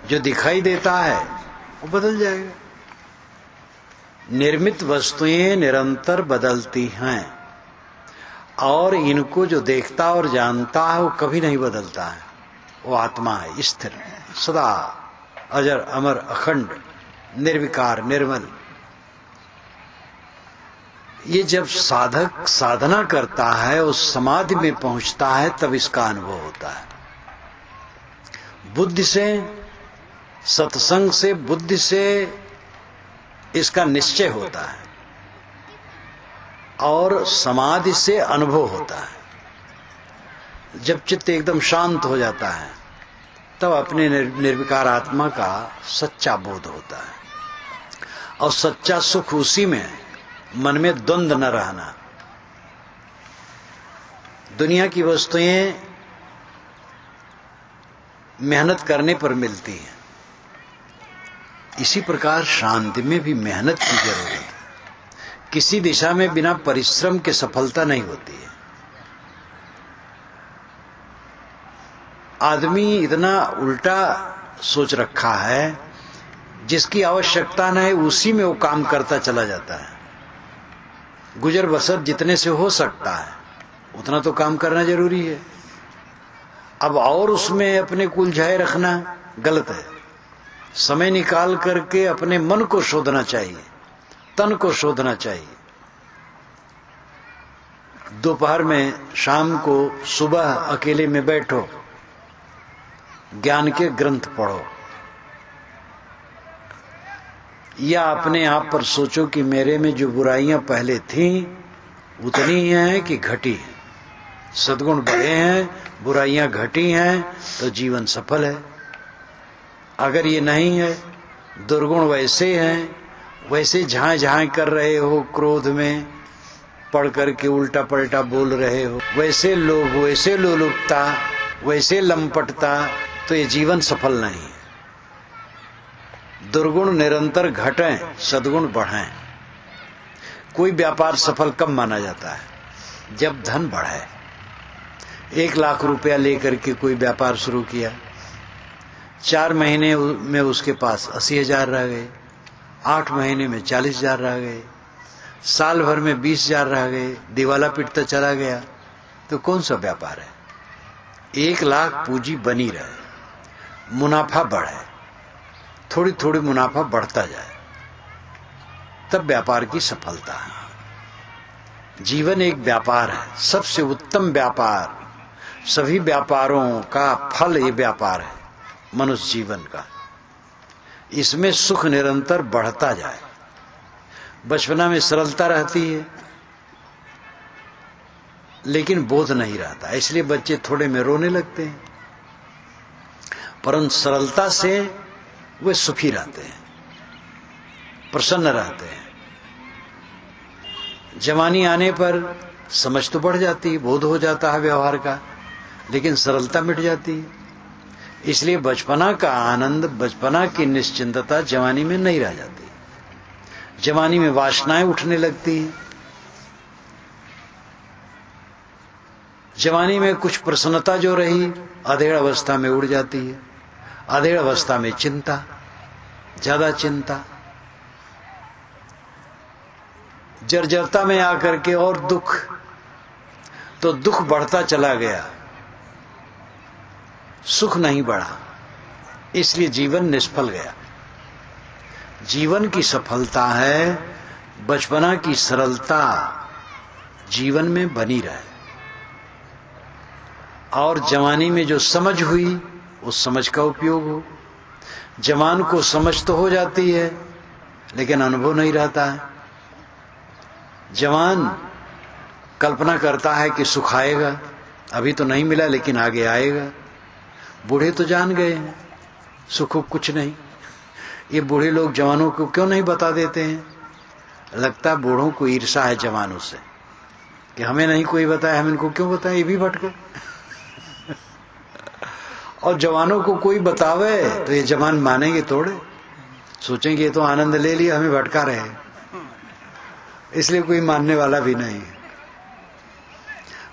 जो दिखाई देता है वो बदल जाएगा। निर्मित वस्तुएं निरंतर बदलती हैं और इनको जो देखता और जानता है वो कभी नहीं बदलता है। वो आत्मा है, स्थिर, सदा अजर अमर अखंड निर्विकार निर्मल। ये जब साधक साधना करता है, उस समाधि में पहुंचता है, तब इसका अनुभव होता है। बुद्धि से, सत्संग से, बुद्धि से इसका निश्चय होता है और समाधि से अनुभव होता है। जब चित्त एकदम शांत हो जाता है तब अपने निर्विकार आत्मा का सच्चा बोध होता है, और सच्चा सुख उसी में, मन में द्वंद्व न रहना। दुनिया की वस्तुएं मेहनत करने पर मिलती हैं, इसी प्रकार शांति में भी मेहनत की जरूरत है। किसी दिशा में बिना परिश्रम के सफलता नहीं होती है। आदमी इतना उल्टा सोच रखा है, जिसकी आवश्यकता न है उसी में वो काम करता चला जाता है। गुजर बसर जितने से हो सकता है उतना तो काम करना जरूरी है। अब और उसमें अपने को उलझाए रखना गलत है। समय निकाल करके अपने मन को शोधना चाहिए, तन को शोधना चाहिए। दोपहर में, शाम को, सुबह अकेले में बैठो, ज्ञान के ग्रंथ पढ़ो, या अपने आप पर सोचो कि मेरे में जो बुराइयां पहले थीं उतनी ही हैं कि घटी हैं। सद्गुण बढ़े हैं, बुराइयां घटी हैं, तो जीवन सफल है। अगर ये नहीं है, दुर्गुण वैसे हैं, वैसे झांय झांय कर रहे हो, क्रोध में पढ़ करके उल्टा पलटा बोल रहे हो, वैसे लोभ, वैसे लोलुपता, वैसे लंपटता, तो ये जीवन सफल नहीं है। दुर्गुण निरंतर घटें, सद्गुण बढ़ें। कोई व्यापार सफल कब माना जाता है? जब धन बढ़े। 1 लाख रुपया लेकर के कोई व्यापार शुरू किया, 4 महीने में उसके पास 80,000 रह गए, 8 महीने में 40,000 रह गए, साल भर में 20,000 रह गए, दिवाला पिटता चला गया, तो कौन सा व्यापार है? 1 लाख पूंजी बनी रहे, मुनाफा बढ़े, थोड़ी थोड़ी मुनाफा बढ़ता जाए, तब व्यापार की सफलता है। जीवन एक व्यापार है, सबसे उत्तम व्यापार, सभी व्यापारों का फल ये व्यापार है, मनुष्य जीवन का। इसमें सुख निरंतर बढ़ता जाए। बचपना में सरलता रहती है लेकिन बोध नहीं रहता, इसलिए बच्चे थोड़े में रोने लगते हैं, परंतु सरलता से वे सुखी रहते हैं, प्रसन्न रहते हैं। जवानी आने पर समझ तो बढ़ जाती है, बोध हो जाता है व्यवहार का, लेकिन सरलता मिट जाती है। इसलिए बचपना का आनंद, बचपना की निश्चिंतता जवानी में नहीं रह जाती। जवानी में वासनाएं उठने लगती हैं, जवानी में कुछ प्रसन्नता जो रही अधेड़ अवस्था में उड़ जाती है। अधेड़ अवस्था में चिंता, ज्यादा चिंता, जर्जरता में आकर के और दुख, तो दुख बढ़ता चला गया, सुख नहीं बढ़ा, इसलिए जीवन निष्फल गया। जीवन की सफलता है बचपना की सरलता जीवन में बनी रहे। और जवानी में जो समझ हुई उस समझ का उपयोग हो। जवान को समझ तो हो जाती है लेकिन अनुभव नहीं रहता है। जवान कल्पना करता है कि सुख आएगा, अभी तो नहीं मिला लेकिन आगे आएगा। बूढ़े तो जान गए हैं सुख कुछ नहीं। ये बूढ़े लोग जवानों को क्यों नहीं बता देते हैं? लगता है बूढ़ों को ईर्ष्या है जवानों से कि हमें नहीं कोई बताया, हम इनको क्यों बताएं, ये भी भटके। और जवानों को कोई बतावे तो ये जवान मानेंगे थोड़े, सोचेंगे ये तो आनंद ले लिया, हमें भटका रहे, इसलिए कोई मानने वाला भी नहीं है।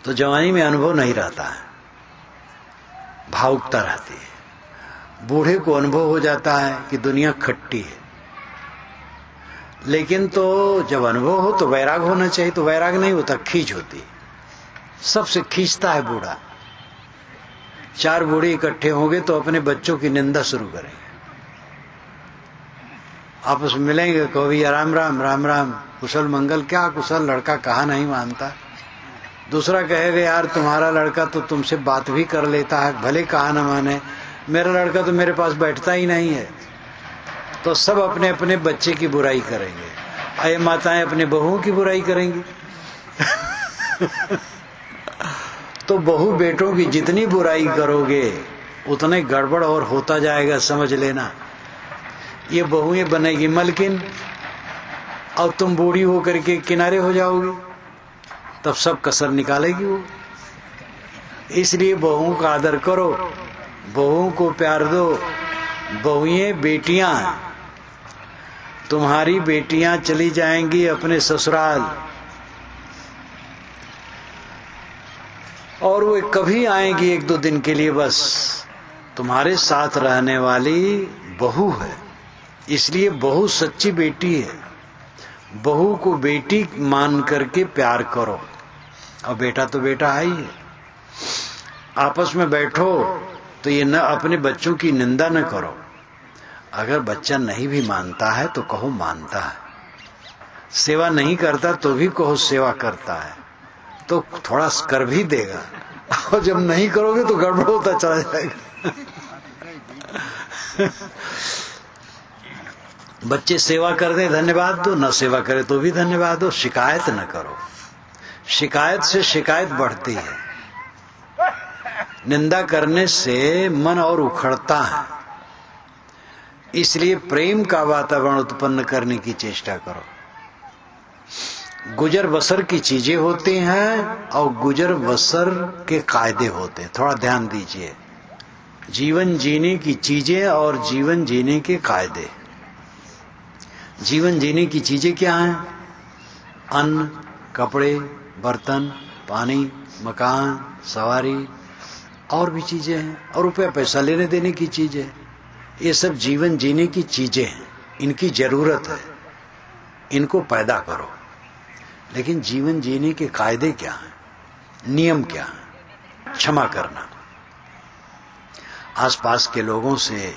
तो जवानी में अनुभव नहीं रहता है, भावुकता रहती है। बूढ़े को अनुभव हो जाता है कि दुनिया खट्टी है। लेकिन तो जब अनुभव हो तो वैराग होना चाहिए, तो वैराग नहीं होता, खींच होती है। सबसे खींचता है बूढ़ा। 4 बूढ़े इकट्ठे होंगे तो अपने बच्चों की निंदा शुरू करेंगे, आपस में मिलेंगे, कहो भैया राम राम राम राम, कुशल मंगल, क्या कुशल, लड़का कहा नहीं मानता। दूसरा कहेगा यार तुम्हारा लड़का तो तुमसे बात भी कर लेता है, भले कहा न माने, मेरा लड़का तो मेरे पास बैठता ही नहीं है। तो सब अपने अपने बच्चे की बुराई करेंगे। अये माताएं अपने बहुओं की बुराई करेंगी। तो बहू बेटों की जितनी बुराई करोगे उतने गड़बड़ और होता जाएगा, समझ लेना। ये बहुएं बनेगी मलकिन और तुम बूढ़ी होकर के किनारे हो जाओगी, तब सब कसर निकालेगी वो। इसलिए बहुओं का आदर करो, बहुओं को प्यार दो। बहुएं बेटियां, तुम्हारी बेटियां चली जाएंगी अपने ससुराल और वो कभी आएंगी 1-2 दिन के लिए, बस तुम्हारे साथ रहने वाली बहू है। इसलिए बहू सच्ची बेटी है। बहू को बेटी मान करके प्यार करो, और बेटा तो बेटा है ही है। आपस में बैठो तो ये न अपने बच्चों की निंदा न करो। अगर बच्चा नहीं भी मानता है तो कहो मानता है, सेवा नहीं करता तो भी कहो सेवा करता है, तो थोड़ा कर भी देगा। और जब नहीं करोगे तो गड़बड़ होता चला जाएगा। बच्चे सेवा कर दे धन्यवाद दो, न सेवा करे तो भी धन्यवाद दो। शिकायत न करो, शिकायत से शिकायत बढ़ती है। निंदा करने से मन और उखड़ता है। इसलिए प्रेम का वातावरण उत्पन्न करने की चेष्टा करो। गुजर बसर की चीजें होती हैं और गुजर बसर के कायदे होते हैं, थोड़ा ध्यान दीजिए। जीवन जीने की चीजें और जीवन जीने के कायदे। जीवन जीने की चीजें क्या हैं? अन्न, कपड़े, बर्तन, पानी, मकान, सवारी और भी चीजें हैं, और रुपया पैसा लेने देने की चीजें। ये सब जीवन जीने की चीजें हैं, इनकी जरूरत है, इनको पैदा करो। लेकिन जीवन जीने के कायदे क्या हैं, नियम क्या हैं? क्षमा करना। आसपास के लोगों से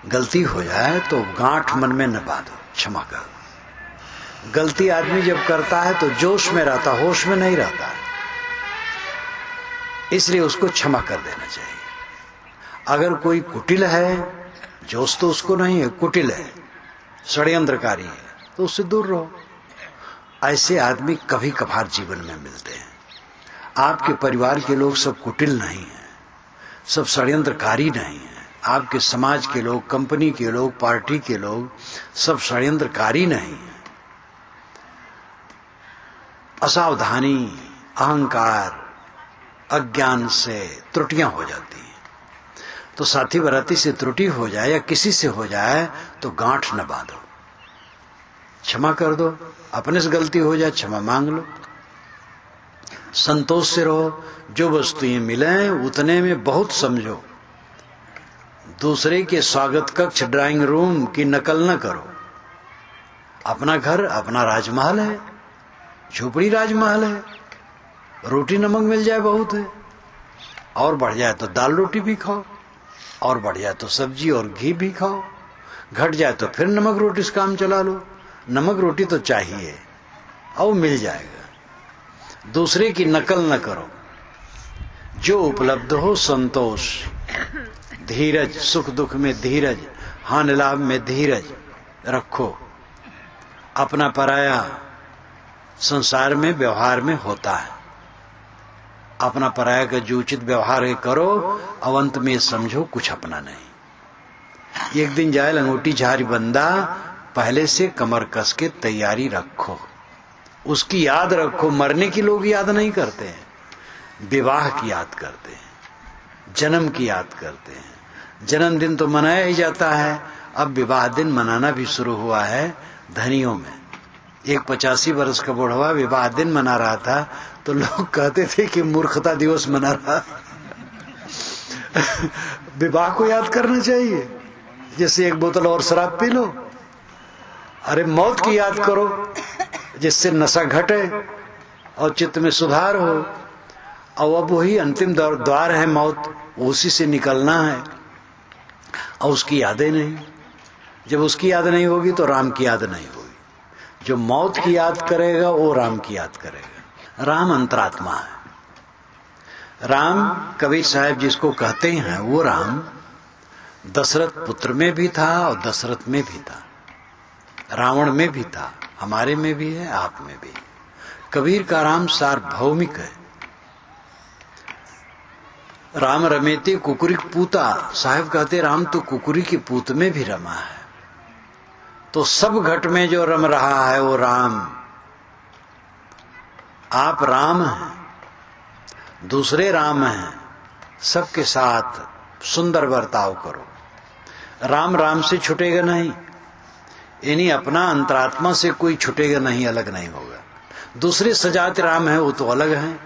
गलती हो जाए तो गांठ मन में न बांधो, क्षमा करो। गलती आदमी जब करता है तो जोश में रहता, होश में नहीं रहता, इसलिए उसको क्षमा कर देना चाहिए। अगर कोई कुटिल है, जोश तो उसको नहीं है, कुटिल है, षड्यंत्रकारी है, तो उससे दूर रहो। ऐसे आदमी कभी कभार जीवन में मिलते हैं। आपके परिवार के लोग सब कुटिल नहीं हैं, सब षड्यंत्रकारी नहीं हैं। आपके समाज के लोग, कंपनी के लोग, पार्टी के लोग सब षड्यंत्रकारी नहीं हैं। असावधानी, अहंकार, अज्ञान से त्रुटियां हो जाती हैं। तो साथी बराती से त्रुटि हो जाए या किसी से हो जाए तो गांठ न बांधो, क्षमा कर दो। अपने से गलती हो जाए क्षमा मांग लो, संतोष से रहो। जो वस्तुएं मिले उतने में बहुत समझो। दूसरे के स्वागत कक्ष, ड्राइंग रूम की नकल न करो। अपना घर अपना राजमहल है, झोपड़ी राजमहल है। रोटी नमक मिल जाए बहुत है, और बढ़ जाए तो दाल रोटी भी खाओ, और बढ़ जाए तो सब्जी और घी भी खाओ, घट जाए तो फिर नमक रोटी से काम चला लो। नमक रोटी तो चाहिए और मिल जाएगा। दूसरे की नकल न करो, जो उपलब्ध हो संतोष, धीरज, सुख दुख में धीरज, हानि लाभ में धीरज रखो। अपना पराया संसार में व्यवहार में होता है, अपना पराया का जो उचित व्यवहार करो, अवंत में समझो कुछ अपना नहीं। एक दिन जाए लंगोटी झारी बंदा, पहले से कमर कस के तैयारी रखो, उसकी याद रखो। मरने की लोग याद नहीं करते हैं, विवाह की याद करते हैं, जन्म की याद करते हैं। जन्मदिन तो मनाया ही जाता है, अब विवाह दिन मनाना भी शुरू हुआ है धनियों में। एक 85 वर्ष का बुढ़वा विवाह दिन मना रहा था तो लोग कहते थे कि मूर्खता दिवस मना रहा। विवाह को याद करना चाहिए, जैसे एक बोतल और शराब पी लो। अरे मौत की याद करो, जिससे नशा घटे और चित्त में सुधार हो। और अब वही अंतिम द्वार है मौत, उसी से निकलना है और उसकी यादें नहीं। जब उसकी याद नहीं होगी तो राम की याद नहीं होगी। जो मौत की याद करेगा वो राम की याद करेगा। राम अंतरात्मा है। राम कबीर साहब जिसको कहते हैं वो राम दशरथ पुत्र में भी था और दशरथ में भी था, रावण में भी था, हमारे में भी है, आप में भी। कबीर का राम सार्वभौमिक है। राम रमेते कुकुरी पूता, साहब कहते राम तो कुकुरी की पूत में भी रमा है। तो सब घट में जो रम रहा है वो राम। आप राम हैं, दूसरे राम हैं, सबके साथ सुंदर बर्ताव करो। राम राम से छुटेगा नहीं, यानी अपना अंतरात्मा से कोई छुटेगा नहीं, अलग नहीं होगा। दूसरे सजात राम है वो तो अलग है,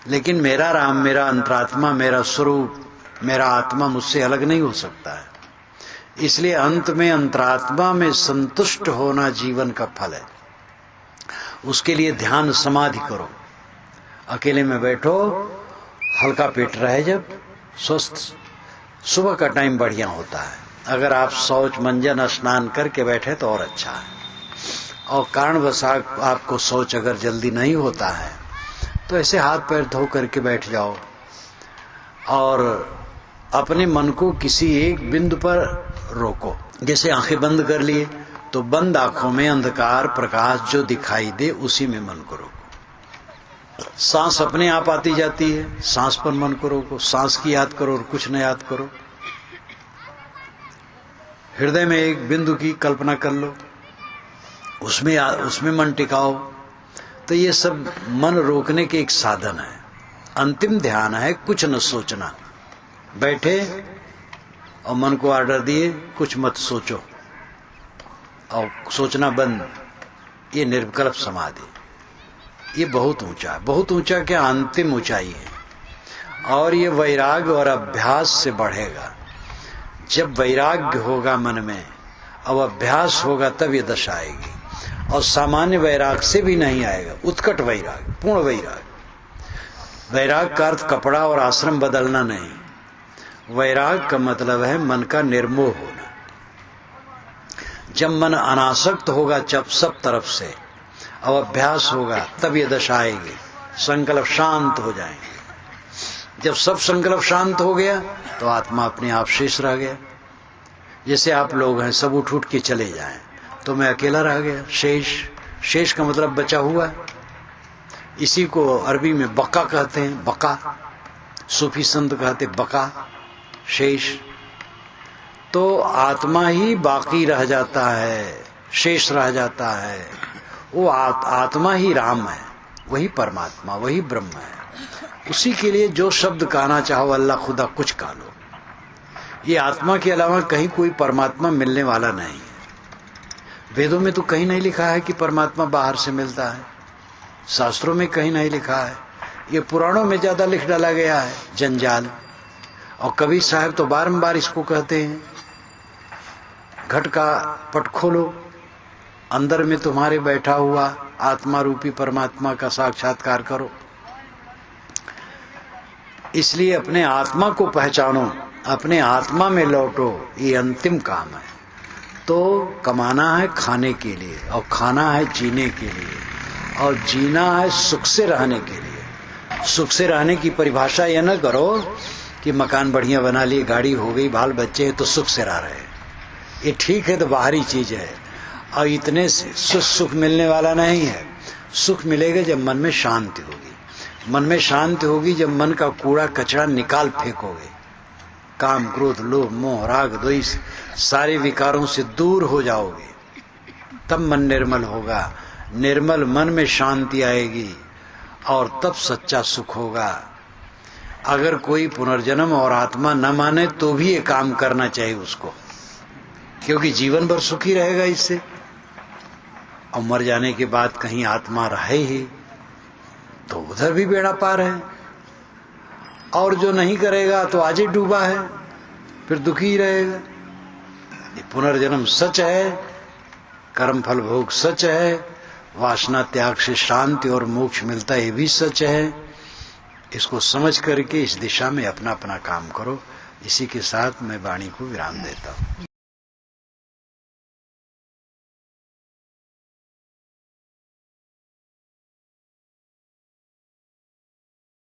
लेकिन मेरा राम, मेरा अंतरात्मा, मेरा स्वरूप, मेरा आत्मा मुझसे अलग नहीं हो सकता है। इसलिए अंत में अंतरात्मा में संतुष्ट होना जीवन का फल है। उसके लिए ध्यान समाधि करो। अकेले में बैठो, हल्का पेट रहे, जब स्वस्थ, सुबह का टाइम बढ़िया होता है। अगर आप शौच मंजन स्नान करके बैठे तो और अच्छा है। और कारणवश आपको शौच अगर जल्दी नहीं होता है तो ऐसे हाथ पैर धो करके बैठ जाओ और अपने मन को किसी एक बिंदु पर रोको। जैसे आंखें बंद कर लिए तो बंद आंखों में अंधकार प्रकाश जो दिखाई दे उसी में मन को रोको। सांस अपने आप आती जाती है, सांस पर मन को रोको, सांस की याद करो और कुछ न याद करो। हृदय में एक बिंदु की कल्पना कर लो, उसमें मन टिकाओ। तो ये सब मन रोकने के एक साधन है। अंतिम ध्यान है कुछ न सोचना। बैठे और मन को ऑर्डर दिए कुछ मत सोचो और सोचना बंद। ये निर्विकल्प समाधि, ये बहुत ऊंचा है। बहुत ऊंचा क्या, अंतिम ऊंचाई है। और ये वैराग्य और अभ्यास से बढ़ेगा। जब वैराग्य होगा मन में और अभ्यास होगा तब ये दशा आएगी। और सामान्य वैराग से भी नहीं आएगा, उत्कट वैराग, पूर्ण वैराग। वैराग का अर्थ कपड़ा और आश्रम बदलना नहीं। वैराग का मतलब है मन का निर्मोह होना। जब मन अनासक्त होगा जब सब तरफ से और अभ्यास होगा तब ये दशा आएगी। संकल्प शांत हो जाएंगे। जब सब संकल्प शांत हो गया तो आत्मा अपने आप शेष रह गया। जैसे आप लोग हैं, सब उठ के चले जाएं तो मैं अकेला रह गया, शेष। शेष का मतलब बचा हुआ। इसी को अरबी में बका कहते हैं, बका। सूफी संत कहते बका, शेष। तो आत्मा ही बाकी रह जाता है, शेष रह जाता है। वो आत्मा ही राम है, वही परमात्मा, वही ब्रह्म है। उसी के लिए जो शब्द कहना चाहो, अल्लाह, खुदा, कुछ कह लो। ये आत्मा के अलावा कहीं कोई परमात्मा मिलने वाला नहीं है। वेदों में तो कहीं नहीं लिखा है कि परमात्मा बाहर से मिलता है, शास्त्रों में कहीं नहीं लिखा है। ये पुराणों में ज्यादा लिख डाला गया है, जंजाल। और कबीर साहब तो बारंबार इसको कहते हैं, घट का पट खोलो, अंदर में तुम्हारे बैठा हुआ आत्मा रूपी परमात्मा का साक्षात्कार करो। इसलिए अपने आत्मा को पहचानो, अपने आत्मा में लौटो, ये अंतिम काम है। तो कमाना है खाने के लिए और खाना है जीने के लिए। और जीना है सुख से रहने के लिए। सुख से रहने की परिभाषा यह न करो कि मकान बढ़िया बना लिए, गाड़ी हो गई, बाल बच्चे हैं तो सुख से रह रहे। ये ठीक है तो बाहरी चीज है, और इतने से सुख मिलने वाला नहीं है। सुख मिलेगा जब मन में शांति होगी। मन में शांति होगी जब मन का कूड़ा कचरा निकाल फेंकोगे। काम, क्रोध, लोभ, मोह, राग, द्वेष सारे विकारों से दूर हो जाओगे, तब मन निर्मल होगा। निर्मल मन में शांति आएगी और तब सच्चा सुख होगा। अगर कोई पुनर्जन्म और आत्मा न माने तो भी ये काम करना चाहिए उसको, क्योंकि जीवन भर सुखी रहेगा इससे। और मर जाने के बाद कहीं आत्मा रहे ही तो उधर भी बेड़ा पार है, और जो नहीं करेगा तो आज ही डूबा है, फिर दुखी ही रहेगा। ये पुनर्जन्म सच है, कर्म फल भोग सच है, वासना त्याग से शांति और मोक्ष मिलता है, ये भी सच है। इसको समझ करके इस दिशा में अपना अपना काम करो। इसी के साथ मैं वाणी को विराम देता हूं।